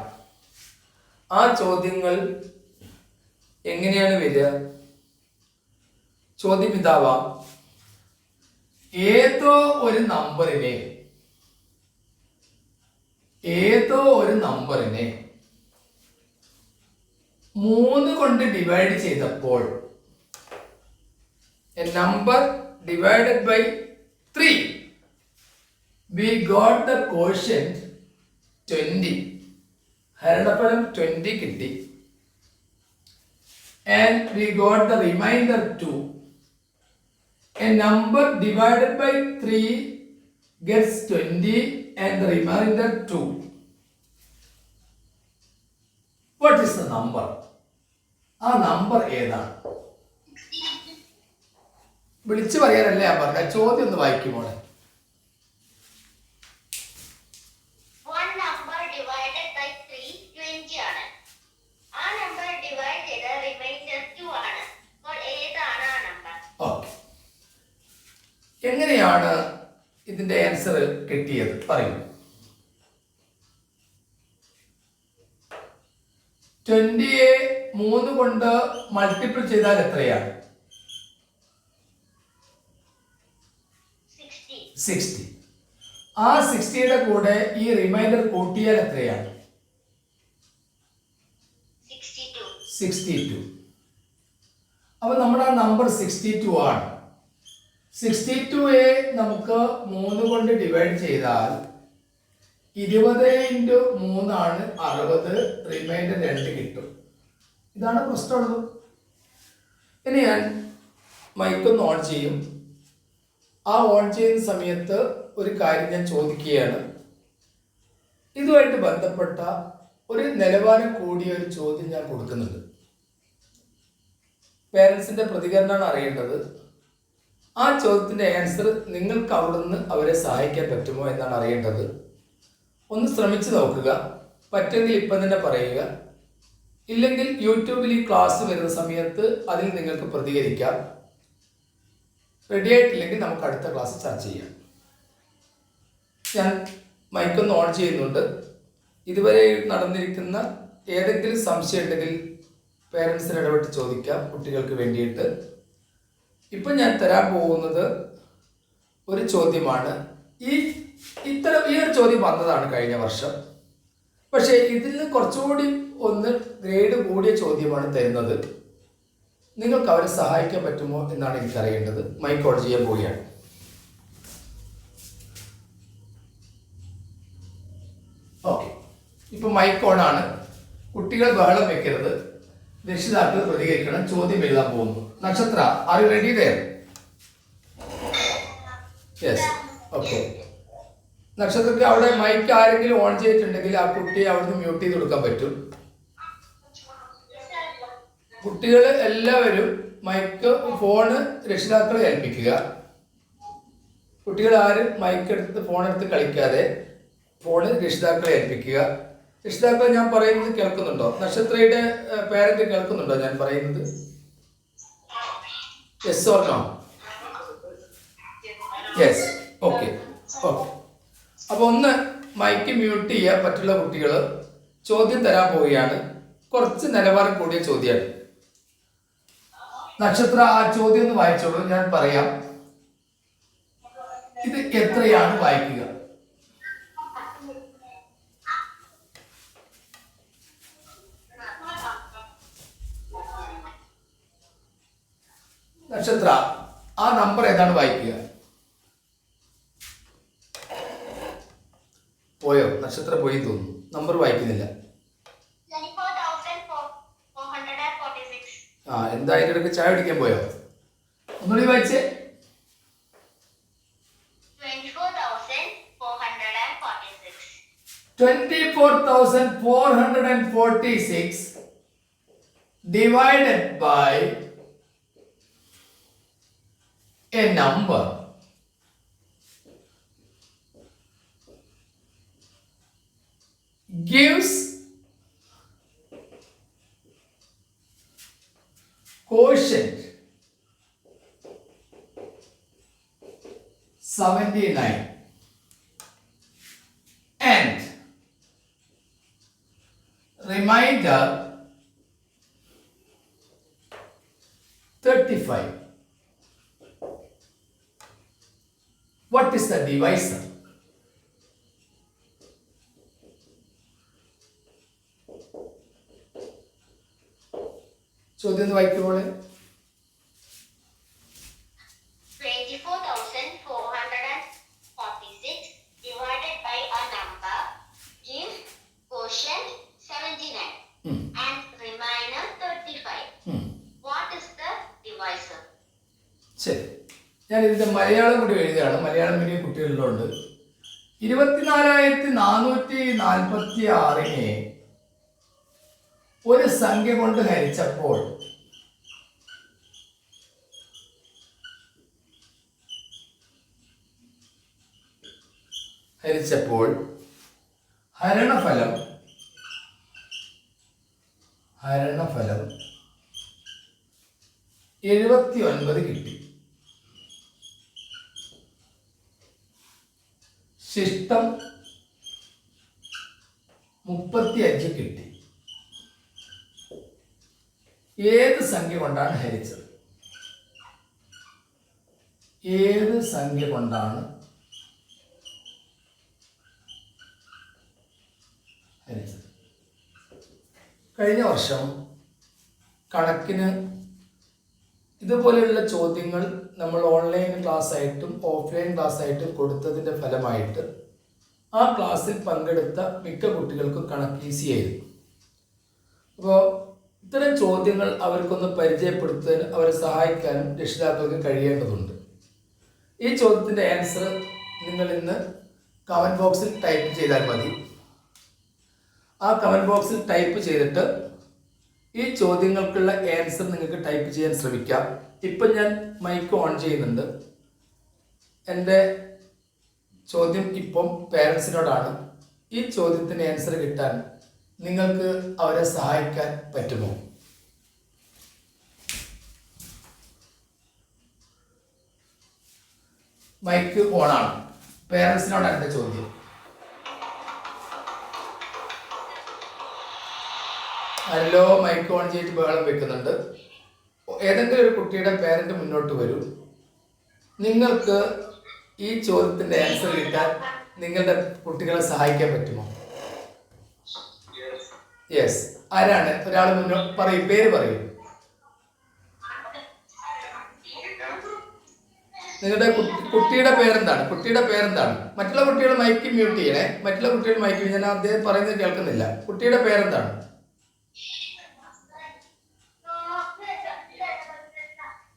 ആ ചോദ്യങ്ങൾ എങ്ങനെയാണ് വരിക? ചോദ്യം ഇതാവാം. ഏതോ ഒരു നമ്പറിനെ ഏതോ ഒരു നമ്പറിനെ 3 കൊണ്ട് ഡിവൈഡ് ചെയ്തപ്പോൾ a number divided by 3 we got the quotient 20 ഹരണഫലം 20 കിട്ടി and we got the remainder 2. A number divided by 3 gets 20 and the remainder 2. What is the number? ആ നമ്പർ ഏതാണ്? വിളിച്ചു പറയാനല്ലേ ഞാൻ പറഞ്ഞ ചോദ്യം ഒന്ന് വായിക്കുമോളെ. One number divided by 3 20 ആണ്. ആ നമ്പർ ഡിവൈഡ് ചെയ്ത റിമൈൻഡർ 2 ആണ്. അപ്പോൾ ഏതാണ് ആ നമ്പർ? ഓക്കെ, എങ്ങനെയാണ് ഇതിന്റെ ആൻസർ കിട്ടിയത് പറയൂ. 20യെ 3 കൊണ്ട് മൾട്ടിപ്പിൾ ചെയ്താൽ എത്രയാണ്? 60. ആ 60യുടെ കൂടെ ഈ റിമൈൻഡർ കൂട്ടിയാൽ എത്രയാണ്? 62. അപ്പൊ നമ്മുടെ ആ നമ്പർ 62 ആണ്. 62യെ നമുക്ക് 3 കൊണ്ട് ഡിവൈഡ് ചെയ്താൽ 20 × 3 ആണ് 60, റിമൈൻഡർ 2 കിട്ടും. ഇതാണ് പ്രശ്നമുള്ളത്. ഇനി ഞാൻ മൈക്കൊന്ന് ഓൺ ചെയ്യും. ആ ഓൺ ചെയ്യുന്ന സമയത്ത് ഒരു കാര്യം ഞാൻ ചോദിക്കുകയാണ്. ഇതുമായിട്ട് ബന്ധപ്പെട്ട ഒരു നിലവാരം കൂടിയ ഒരു ചോദ്യം ഞാൻ കൊടുക്കുന്നുണ്ട്. പേരൻസിന്റെ പ്രതികരണമാണ് അറിയേണ്ടത്. ആ ചോദ്യത്തിന്റെ ആൻസർ നിങ്ങൾക്ക് അവിടുന്ന് അവരെ സഹായിക്കാൻ പറ്റുമോ എന്നാണ് അറിയേണ്ടത്. ഒന്ന് ശ്രമിച്ചു നോക്കുക. പറ്റുമെങ്കിൽ ഇപ്പം തന്നെ പറയുക. ഇല്ലെങ്കിൽ യൂട്യൂബിൽ ഈ ക്ലാസ് വരുന്ന സമയത്ത് അതിൽ നിങ്ങൾക്ക് പ്രതികരിക്കാം. റെഡി ആയിട്ടില്ലെങ്കിൽ നമുക്ക് അടുത്ത ക്ലാസ് ചർച്ച ചെയ്യാം. ഞാൻ മൈക്കൊന്ന് ഓൺ ചെയ്യുന്നുണ്ട്. ഇതുവരെ നടന്നിരിക്കുന്ന ഏതെങ്കിലും സംശയം ഉണ്ടെങ്കിൽ പേരൻസിന് ഇടപെട്ട് ചോദിക്കാം, കുട്ടികൾക്ക് വേണ്ടിയിട്ട്. ഇപ്പം ഞാൻ തരാൻ പോകുന്നത് ഒരു ചോദ്യമാണ്. ഈ ഒരു ചോദ്യം വന്നതാണ് കഴിഞ്ഞ വർഷം. പക്ഷേ ഇതിൽ കുറച്ചുകൂടി ഒന്ന് ഗ്രേഡ് കൂടിയ ചോദ്യമാണ് തരുന്നത്. നിങ്ങൾക്ക് അവരെ സഹായിക്കാൻ പറ്റുമോ എന്നാണ് എനിക്കറിയേണ്ടത്. മൈക്ക് ഓൺ ചെയ്യാൻ പോവുകയാണ്. ഓക്കെ, ഇപ്പൊ മൈക്ക് ഓൺ ആണ്. കുട്ടികൾ ബഹളം വെക്കരുത്. രക്ഷിതാക്കൾ പ്രതികരിക്കണം. ചോദ്യം എഴുതാൻ പോകുന്നു. നക്ഷത്ര, are you ready there? Yes, okay. നക്ഷത്രത്തിൽ അവിടെ മൈക്ക് ആരെങ്കിലും ഓൺ ചെയ്തിട്ടുണ്ടെങ്കിൽ ആ കുട്ടിയെ അവിടുന്ന് മ്യൂട്ട് ചെയ്ത് കൊടുക്കാൻ പറ്റും. കുട്ടികൾ എല്ലാവരും മൈക്ക് ഫോണ് രക്ഷിതാക്കളെ ഏൽപ്പിക്കുക. കുട്ടികൾ ആരും മൈക്ക് എടുത്ത് ഫോണെടുത്ത് കളിക്കാതെ ഫോണ് രക്ഷിതാക്കളെ ഏൽപ്പിക്കുക. രക്ഷിതാക്കൾ ഞാൻ പറയുന്നത് കേൾക്കുന്നുണ്ടോ? നക്ഷത്രയുടെ പേരന്റ് കേൾക്കുന്നുണ്ടോ ഞാൻ പറയുന്നത്? Yes or no? Yes, okay okay. അപ്പോൾ ഒന്ന് മൈക്ക് മ്യൂട്ട് ചെയ്യാൻ പറ്റുള്ള കുട്ടികൾ ചോദ്യം തരാൻ പോവുകയാണ്. കുറച്ച് നിലവാരം കൂടിയ ചോദ്യമാണ്. നക്ഷത്ര, ആ ചോദ്യം ഒന്ന് വായിച്ചോളൂ. ഞാൻ പറയാം. ഇത് എത്രയാണ് വായിക്കുക? നക്ഷത്ര, ആ നമ്പർ ഏതാണ് വായിക്കുക? പോയോ? നക്ഷത്ര പോയി തോന്നുന്നു. നമ്പർ വായിക്കുന്നില്ല. ആ, എന്തായാലും ഇടയ്ക്ക് ചായ കുടിക്കാൻ പോയോ? ഒന്നുകൂടി വായിച്ചേ. 24,446 divided by a number gives quotient 79 and remainder 35. What is the divisor? ചോദ്യം ഒന്ന് വായിക്കുമ്പോൾ 24,446 divided by a number gives quotient 79 and remainder 35. What is the divisor? ശരി, ഞാൻ ഇതിന്റെ മലയാളം കൂടി എഴുതുകയാണ്. മലയാളം മീഡിയം കുട്ടികളിലുണ്ട്. 24,446 ഒരു സംഖ്യ കൊണ്ട് ഹരിച്ചപ്പോൾ ഹരണഫലം 79 കിട്ടി. ശിഷ്ടം 35 കിട്ടി. ഏത് സംഖ്യ കൊണ്ടാണ് ഹരിച്ചത്? ഏത് സംഖ്യ കൊണ്ടാണ് ഹരിച്ചത്? കഴിഞ്ഞ വർഷം കണക്കിന് ഇതുപോലെയുള്ള ചോദ്യങ്ങൾ നമ്മൾ ഓൺലൈൻ ക്ലാസ് ആയിട്ടും ഓഫ്ലൈൻ ക്ലാസ് ആയിട്ടും കൊടുത്തതിൻ്റെ ഫലമായിട്ട് ആ ക്ലാസ്സിൽ പങ്കെടുത്ത മിക്ക കുട്ടികൾക്കും കണക്ക് ഈസി ആയിരുന്നു. അപ്പോൾ ഇത്തരം ചോദ്യങ്ങൾ അവർക്കൊന്ന് പരിചയപ്പെടുത്താനും അവരെ സഹായിക്കാനും രക്ഷിതാക്കൾക്ക് കഴിയേണ്ടതുണ്ട്. ഈ ചോദ്യത്തിൻ്റെ ആൻസർ നിങ്ങൾ ഇന്ന് കമൻറ്റ് ബോക്സിൽ ടൈപ്പ് ചെയ്താൽ മതി. ആ കമൻറ്റ് ബോക്സിൽ ടൈപ്പ് ചെയ്തിട്ട് ഈ ചോദ്യങ്ങൾക്കുള്ള ആൻസർ നിങ്ങൾക്ക് ടൈപ്പ് ചെയ്യാൻ ശ്രമിക്കാം. ഇപ്പം ഞാൻ മൈക്ക് ഓൺ ചെയ്യുന്നുണ്ട്. എൻ്റെ ചോദ്യം ഇപ്പം പേരൻസിനോടാണ്. ഈ ചോദ്യത്തിന് ആൻസർ കിട്ടാൻ നിങ്ങൾക്ക് അവരെ സഹായിക്കാൻ പറ്റുമോ? മൈക്ക് ഓണാണ്. പേരൻസിനോടാണ് എൻ്റെ ചോദ്യം. അല്ലോ മൈക്ക് ഓൺ ചെയ്തിട്ട് ബഹളം വെക്കുന്നുണ്ട്. ഏതെങ്കിലും ഒരു കുട്ടിയുടെ പേരന്റ് മുന്നോട്ട് വരൂ. നിങ്ങൾക്ക് ഈ ചോദ്യത്തിന്റെ ആൻസർ കിട്ടാൻ നിങ്ങളുടെ കുട്ടികളെ സഹായിക്കാൻ പറ്റുമോ? യെസ്, ആരാണ്? ഒരാൾ മുന്നോട്ട് പറയൂ, പേര് പറയൂ. നിങ്ങളുടെ കുട്ടിയുടെ പേരെന്താണ്? കുട്ടിയുടെ പേരെന്താണ്? മറ്റുള്ള കുട്ടികൾ മൈക്ക് മ്യൂട്ട് ചെയ്യണേ. മറ്റുള്ള കുട്ടികൾ മൈക്ക്, ഞാൻ അദ്ദേഹം പറയുന്നത് കേൾക്കുന്നില്ല. കുട്ടിയുടെ പേരെന്താണ്?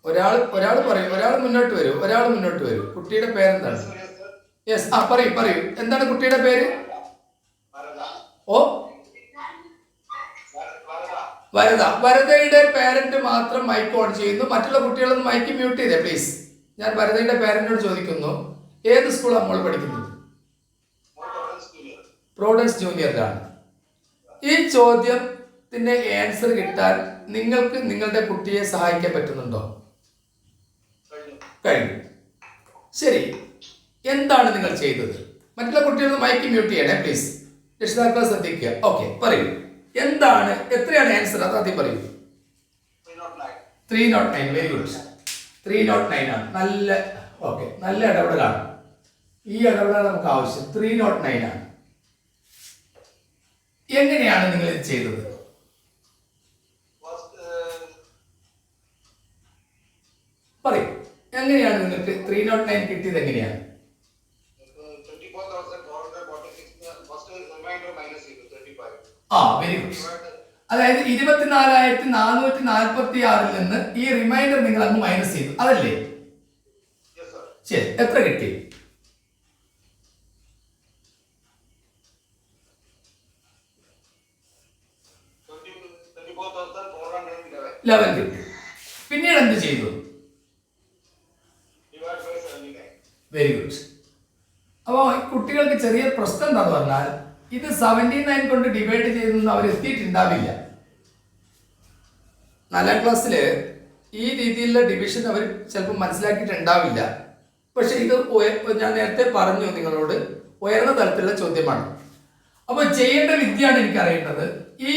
ഒരാൾ പറയൂ. ഒരാൾ മുന്നോട്ട് വരൂ. കുട്ടിയുടെ പേരെന്താണ്? യെസ്, പറയൂ. എന്താണ് കുട്ടിയുടെ പേര്? ഓ, വരദയുടെ പേരന്റ് മാത്രം മൈക്ക് ഓൺ ചെയ്യുന്നു. മറ്റുള്ള കുട്ടികളൊന്ന് മൈക്ക് മ്യൂട്ട് ചെയ്തേ പ്ലീസ്. ഞാൻ വരദയുടെ പേരന്റിനോട് ചോദിക്കുന്നു, ഏത് സ്കൂളാണ് മോൾ പഠിക്കുന്നത്? പ്രോഡൻസ് ജൂനിയറിലാണ്. ഈ ചോദ്യത്തിന്റെ ആൻസർ കിട്ടാൻ നിങ്ങൾക്ക് നിങ്ങളുടെ കുട്ടിയെ സഹായിക്കാൻ പറ്റുന്നുണ്ടോ? കഴിഞ്ഞു. ശരി, എന്താണ് നിങ്ങൾ ചെയ്തത്? മറ്റുള്ള കുട്ടികളൊന്ന് മൈക്ക് മ്യൂട്ട് ചെയ്യണേ പ്ലീസ്. രക്ഷിതാക്കളെ ശ്രദ്ധിക്കുക. ഓക്കെ, പറയൂ. എന്താണ്, എത്രയാണ് ആൻസർ? അത് ആദ്യം പറയൂ. 309. Very good. 309 ആണ്. നല്ല ഇടപെടലാണ്. ഈ ഇടപെടൽ നമുക്ക് ആവശ്യം. 309 ആണ്. എങ്ങനെയാണ് നിങ്ങൾ ഇത് ചെയ്തത്? പറയൂ, എങ്ങനെയാണ് നിങ്ങൾക്ക് 309 കിട്ടിയത്? എങ്ങനെയാണ്? Very good. അതായത് 24,446 നിന്ന് ഈ റിമൈൻഡർ നിങ്ങൾ അങ്ങ് മൈനസ് ചെയ്തു, അതല്ലേ? ശരി, എത്ര കിട്ടി? 11 കിട്ടി. പിന്നീട് എന്ത് ചെയ്തു? Very good. അപ്പോൾ കുട്ടികൾക്ക് ചെറിയ പ്രശ്നം എന്താന്ന് പറഞ്ഞാൽ ഇത് 79 കൊണ്ട് ഡിവൈഡ് ചെയ്തൊന്നും അവർ എത്തിയിട്ടുണ്ടാവില്ല. 4ാം ക്ലാസ്സിൽ ഈ രീതിയിലുള്ള ഡിവിഷൻ അവർ ചിലപ്പോൾ മനസ്സിലാക്കിയിട്ടുണ്ടാവില്ല. പക്ഷെ ഇത് ഞാൻ നേരത്തെ പറഞ്ഞു നിങ്ങളോട്, ഉയർന്ന തലത്തിലുള്ള ചോദ്യമാണ്. അപ്പോൾ ചെയ്യേണ്ട വിദ്യയാണ് എനിക്കറിയേണ്ടത്. ഈ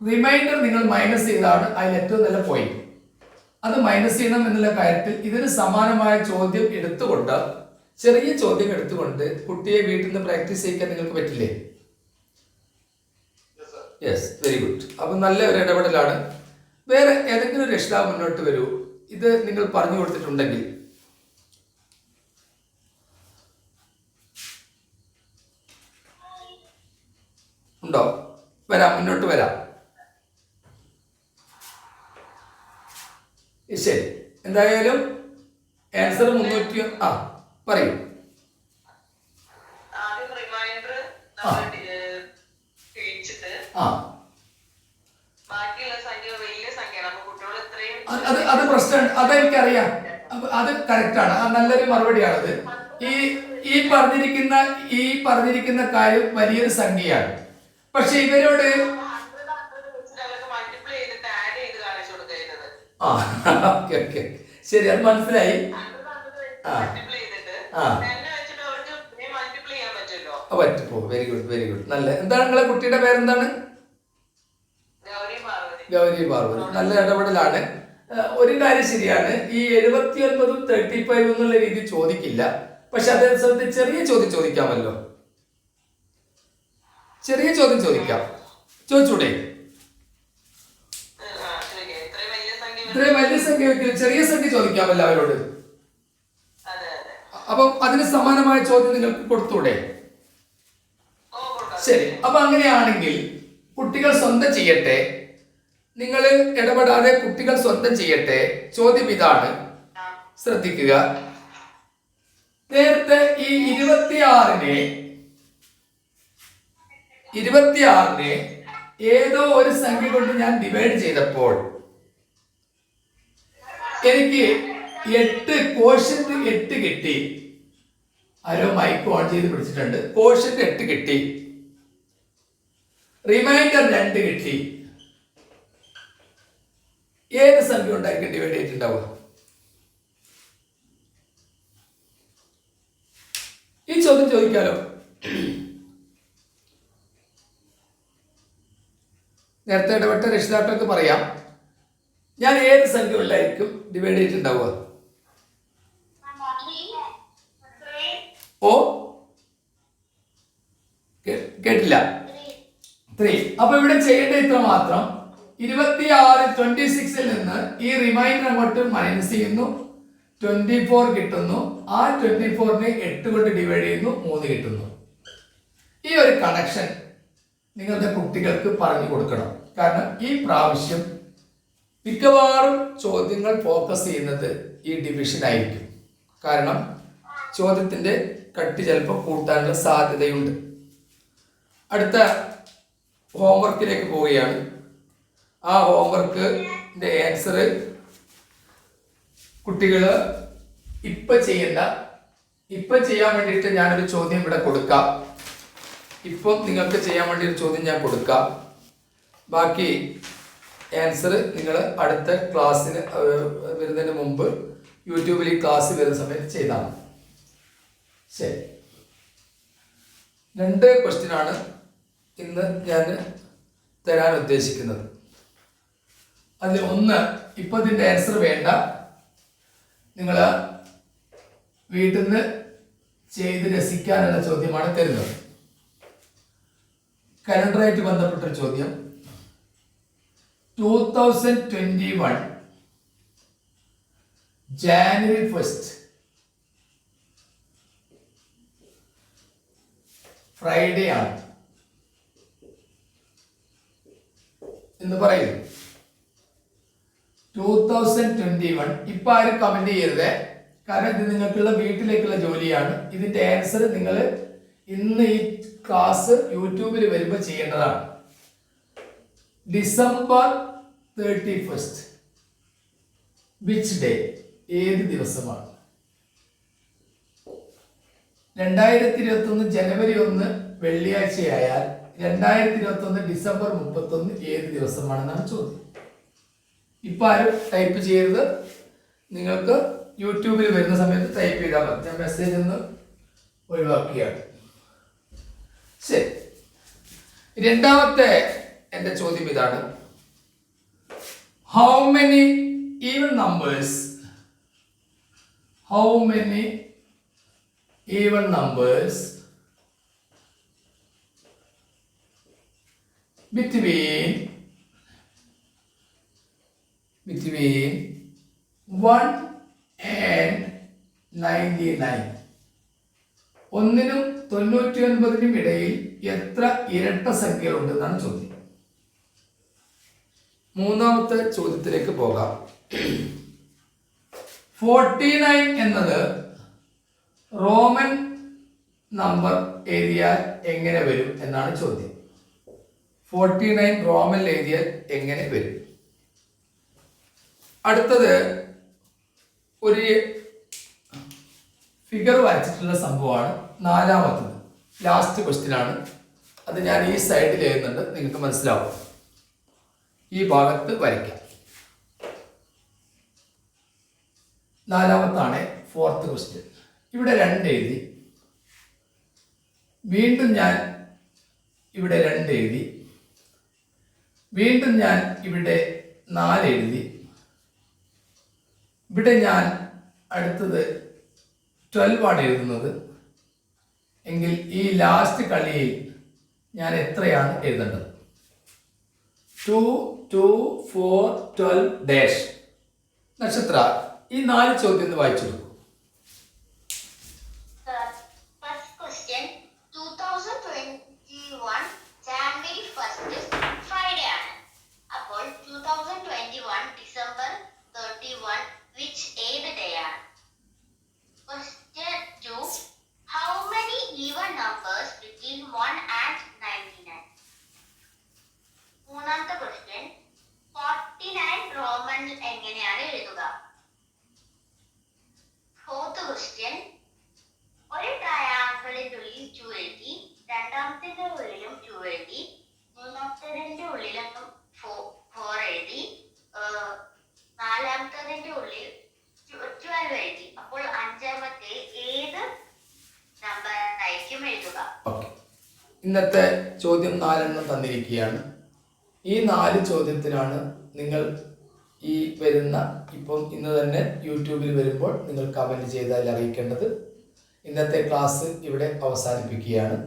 റിമൈൻഡർ നിങ്ങൾ മൈനസ് ചെയ്താണ് അതിൽ ഏറ്റവും നല്ല പോയിന്റ്. അത് മൈനസ് ചെയ്യണം എന്നുള്ള കാര്യത്തിൽ ഇതിന് സമാനമായ ചോദ്യം എടുത്തുകൊണ്ട്, ചെറിയ ചോദ്യം എടുത്തുകൊണ്ട് കുട്ടിയെ വീട്ടിൽ നിന്ന് പ്രാക്ടീസ് ചെയ്യിക്കാൻ നിങ്ങൾക്ക് പറ്റില്ലേ? Yes, very good. അപ്പം നല്ല ഒരു ഇടപെടലാണ്. വേറെ ഏതെങ്കിലും രക്ഷിതാവ് മുന്നോട്ട് വരൂ, ഇത് നിങ്ങൾ പറഞ്ഞു കൊടുത്തിട്ടുണ്ടെങ്കിൽ. ഉണ്ടോ? വരാം, മുന്നോട്ട് വരാം. ശരി, എന്തായാലും ആൻസർ 300. പറയൂ. അത് പ്രശ്നമാണ്, അതെനിക്കറിയാം. അത് കറക്റ്റാണ്, നല്ലൊരു മറുപടിയാണത്. ഈ പറഞ്ഞിരിക്കുന്ന കാര്യം വലിയൊരു സംഖ്യയാണ്. പക്ഷെ ഇവരോട് ഓക്കെ ശരി, അത് മനസ്സിലായി. പറ്റുമോ? Very good. നല്ല. എന്താണ് നിങ്ങളെ കുട്ടിയുടെ പേരെന്താണ്? ഗൗരി പാർവതി. നല്ല ഇടപെടലാണ്. ഒരു കാര്യം ശരിയാണ്, ഈ 79 35 എന്നുള്ള രീതി ചോദിക്കില്ല. പക്ഷെ അതേ സമയത്ത് ചെറിയ ചോദ്യം ചോദിക്കാമല്ലോ. ചെറിയ ചോദ്യം ചോദിക്കാം. ചോദിച്ചൂടെ? ഇത്രയും വലിയ സംഖ്യ വെക്കില്ല, ചെറിയ സംഖ്യ ചോദിക്കാമല്ലോ അവരോട്. അപ്പം അതിന് സമാനമായ ചോദ്യം നിങ്ങൾക്ക് കൊടുത്തൂടെ? ശരി, അപ്പൊ അങ്ങനെയാണെങ്കിൽ കുട്ടികൾ സ്വന്തം ചെയ്യട്ടെ. നിങ്ങൾ ഇടപെടാതെ കുട്ടികൾ സ്വന്തം ചെയ്യട്ടെ. ചോദ്യം ഇതാണ്, ശ്രദ്ധിക്കുക. നേരത്തെ ഈ 26നെ ഏതോ ഒരു സംഖ്യ കൊണ്ട് ഞാൻ ഡിവൈഡ് ചെയ്തപ്പോൾ എനിക്ക് 8 കോഷ്യന്റ് 8 കിട്ടി. ആരോ മൈക്ക് ഓൺ ചെയ്ത് പിടിച്ചിട്ടുണ്ട്. കോഷ്യന്റ് 8 കിട്ടി, റിമൈൻഡർ 2 കിട്ടി. ഏത് സംഖ്യ ഉണ്ടായിരിക്കും ഡിവൈഡ് ചെയ്തിട്ടുണ്ടാവുക? ഈ ചോദ്യം ചോദിക്കാലോ. നേരത്തെ ഇടപെട്ട രക്ഷിതാക്കൾക്ക് പറയാം, ഞാൻ ഏത് സംഖ്യ ഉണ്ടായിരിക്കും ഡിവൈഡ് ചെയ്തിട്ടുണ്ടാവുക? ഓ, കേട്ടില്ല. 3. അപ്പൊ ഇവിടെ ചെയ്യേണ്ട ഇത്ര മാത്രം. 26 നിന്ന് ഈ റിമൈൻഡർ അങ്ങോട്ട് മൈനസ് ചെയ്യുന്നു, 24 കിട്ടുന്നു. ആ 24നെ 8 കൊണ്ട് ഡിവൈഡ് ചെയ്യുന്നു, 3 കിട്ടുന്നു. ഈ ഒരു കണക്ഷൻ നിങ്ങളുടെ കുട്ടികൾക്ക് പറഞ്ഞു കൊടുക്കണം. കാരണം ഈ പ്രാവശ്യം മിക്കവാറും ചോദ്യങ്ങൾ ഫോക്കസ് ചെയ്യുന്നത് ഈ ഡിവിഷൻ ആയിരിക്കും. കാരണം ചോദ്യത്തിന്റെ കട്ടി ചിലപ്പോൾ കൂട്ടാനുള്ള സാധ്യതയുണ്ട്. അടുത്ത ഹോംവർക്കിലേക്ക് പോവുകയാണ്. ആ ഹോംവർക്കിന്റെ ആൻസർ കുട്ടികൾ ഇപ്പം ചെയ്യാൻ വേണ്ടിയിട്ട് ഞാനൊരു ചോദ്യം ഇവിടെ കൊടുക്കാം. ഇപ്പം നിങ്ങൾക്ക് ചെയ്യാൻ വേണ്ടി ഒരു ചോദ്യം ഞാൻ കൊടുക്കാം. ബാക്കി ആൻസർ നിങ്ങൾ അടുത്ത ക്ലാസ്സിന് വരുന്നതിന് മുമ്പ് യൂട്യൂബിൽ ഈ ക്ലാസ് വരുന്ന സമയത്ത് ചെയ്താൽ മതി. ശരി, 2 ക്വസ്റ്റ്യനാണ് ഇന്ന് ഞാൻ തരാൻ ഉദ്ദേശിക്കുന്നത്. അതിൽ ഒന്ന്, ഇപ്പം ഇതിൻ്റെ ആൻസർ വേണ്ട, നിങ്ങൾ വീട്ടിൽ നിന്ന് ചെയ്ത് രസിക്കാനുള്ള ചോദ്യമാണ് തരുന്നത്. കലണ്ടറായിട്ട് ബന്ധപ്പെട്ടൊരു ചോദ്യം. 2021 January 1st ഫ്രൈഡേ ആണ് എന്ന് പറയുന്നു. 2021. ഇപ്പൊ ആരും കമന്റ് ചെയ്യരുത്, കാരണം ഇത് നിങ്ങൾക്കുള്ള വീട്ടിലേക്കുള്ള ജോലിയാണ്. ഇതിന്റെ ആൻസർ നിങ്ങൾ ഇന്ന് ഈ ക്ലാസ് യൂട്യൂബിൽ വരുമ്പോൾ ചെയ്യേണ്ടതാണ്. December 31st വിച്ച് ഡേ, ഏത് ദിവസമാണ്? 2021 ജനുവരി 1 വെള്ളിയാഴ്ചയായാൽ 2021 ഡിസംബർ 31 ഏത് ദിവസമാണെന്നാണ് ചോദ്യം. ഇപ്പൊ ആരും ടൈപ്പ് ചെയ്യരുത്, നിങ്ങൾക്ക് യൂട്യൂബിൽ വരുന്ന സമയത്ത് ടൈപ്പ് ചെയ്താൽ മതി. ഞാൻ മെസ്സേജ് ഒന്ന് ഒഴിവാക്കുകയാണ്. ശരി, രണ്ടാമത്തെ എൻ്റെ ചോദ്യം ഇതാണ്. How many even numbers between between 1 and 99. 1-നും 99-നും ഇടയിൽ എത്ര ഇരട്ട സംഖ്യകളുണ്ട് എന്നാണ് ചോദ്യം. മൂന്നാമത്തെ ചോദ്യത്തിലേക്ക് പോകാം. 49 എന്നത് റോമൻ നമ്പർ എഴുതിയാൽ എങ്ങനെ വരും എന്നാണ് ചോദ്യം. 49 റോമൻ എഴുതിയാൽ എങ്ങനെ വരും? അടുത്തത് ഒരു ഫിഗർ വരച്ചിട്ടുള്ള സംഭവമാണ്. നാലാമത്തത് ലാസ്റ്റ് ക്വസ്റ്റ്യൻ ആണ്. അത് ഞാൻ ഈ സൈഡിൽ എഴുതുന്നുണ്ട്, നിങ്ങൾക്ക് മനസ്സിലാവും. ഈ ഭാഗത്ത് വരയ്ക്കാം. നാലാമത്താണ് ഫോർത്ത് ക്വസ്റ്റ്യൻ. ഇവിടെ 2 എഴുതി, വീണ്ടും ഞാൻ ഇവിടെ 2 എഴുതി, വീണ്ടും ഞാൻ ഇവിടെ 4 എഴുതി, ഇവിടെ ഞാൻ അടുത്തത് 12 ആണ് എഴുതുന്നത്. എങ്കിൽ ഈ ലാസ്റ്റ് കളിയിൽ ഞാൻ എത്രയാണ് എഴുതേണ്ടത്? 2, 2, 4, 12 ഡാഷ്. നക്ഷത്ര, ഈ 4 ചോദ്യം ഒന്ന് വായിച്ചു കൊടുക്കും. First question, 2021 January 1st Friday ആണ്. അപ്പോൾ 2021 December 31 which ഏത് day ആണ്? Question 2, how many even numbers between 1 and 99? മൂന്നാമത്തെ question, 49 റോമൻ എങ്ങനെയാണ് എഴുതുക? ഫോർത്ത് ക്വസ്റ്റ്യൻ, ഒരു ട്രയാങ്കിളിന്റെ ഉള്ളിൽ 2 എഴുതി, രണ്ടാമത്തെ ഉള്ളിലും 2 എഴുതി, മൂന്നാമത്തെ ഉള്ളിലും 4 എഴുതി, നാലാമത്തെ ഉള്ളിൽ 12 എഴുതി. അപ്പോൾ അഞ്ചാമത്തെ ഏത് നമ്പർ ആയിരിക്കും എഴുതുക? ഓക്കെ, ഇന്നത്തെ ചോദ്യം 4 തന്നിരിക്കുകയാണ്. ഈ 4 ചോദ്യത്തിനാണ് നിങ്ങൾ ഈ വരുന്ന ഇന്ന് തന്നെ യൂട്യൂബിൽ വരുമ്പോൾ നിങ്ങൾ കമൻറ്റ് ചെയ്താൽ അറിയിക്കേണ്ടത്. ഇന്നത്തെ ക്ലാസ് ഇവിടെ അവസാനിപ്പിക്കുകയാണ്.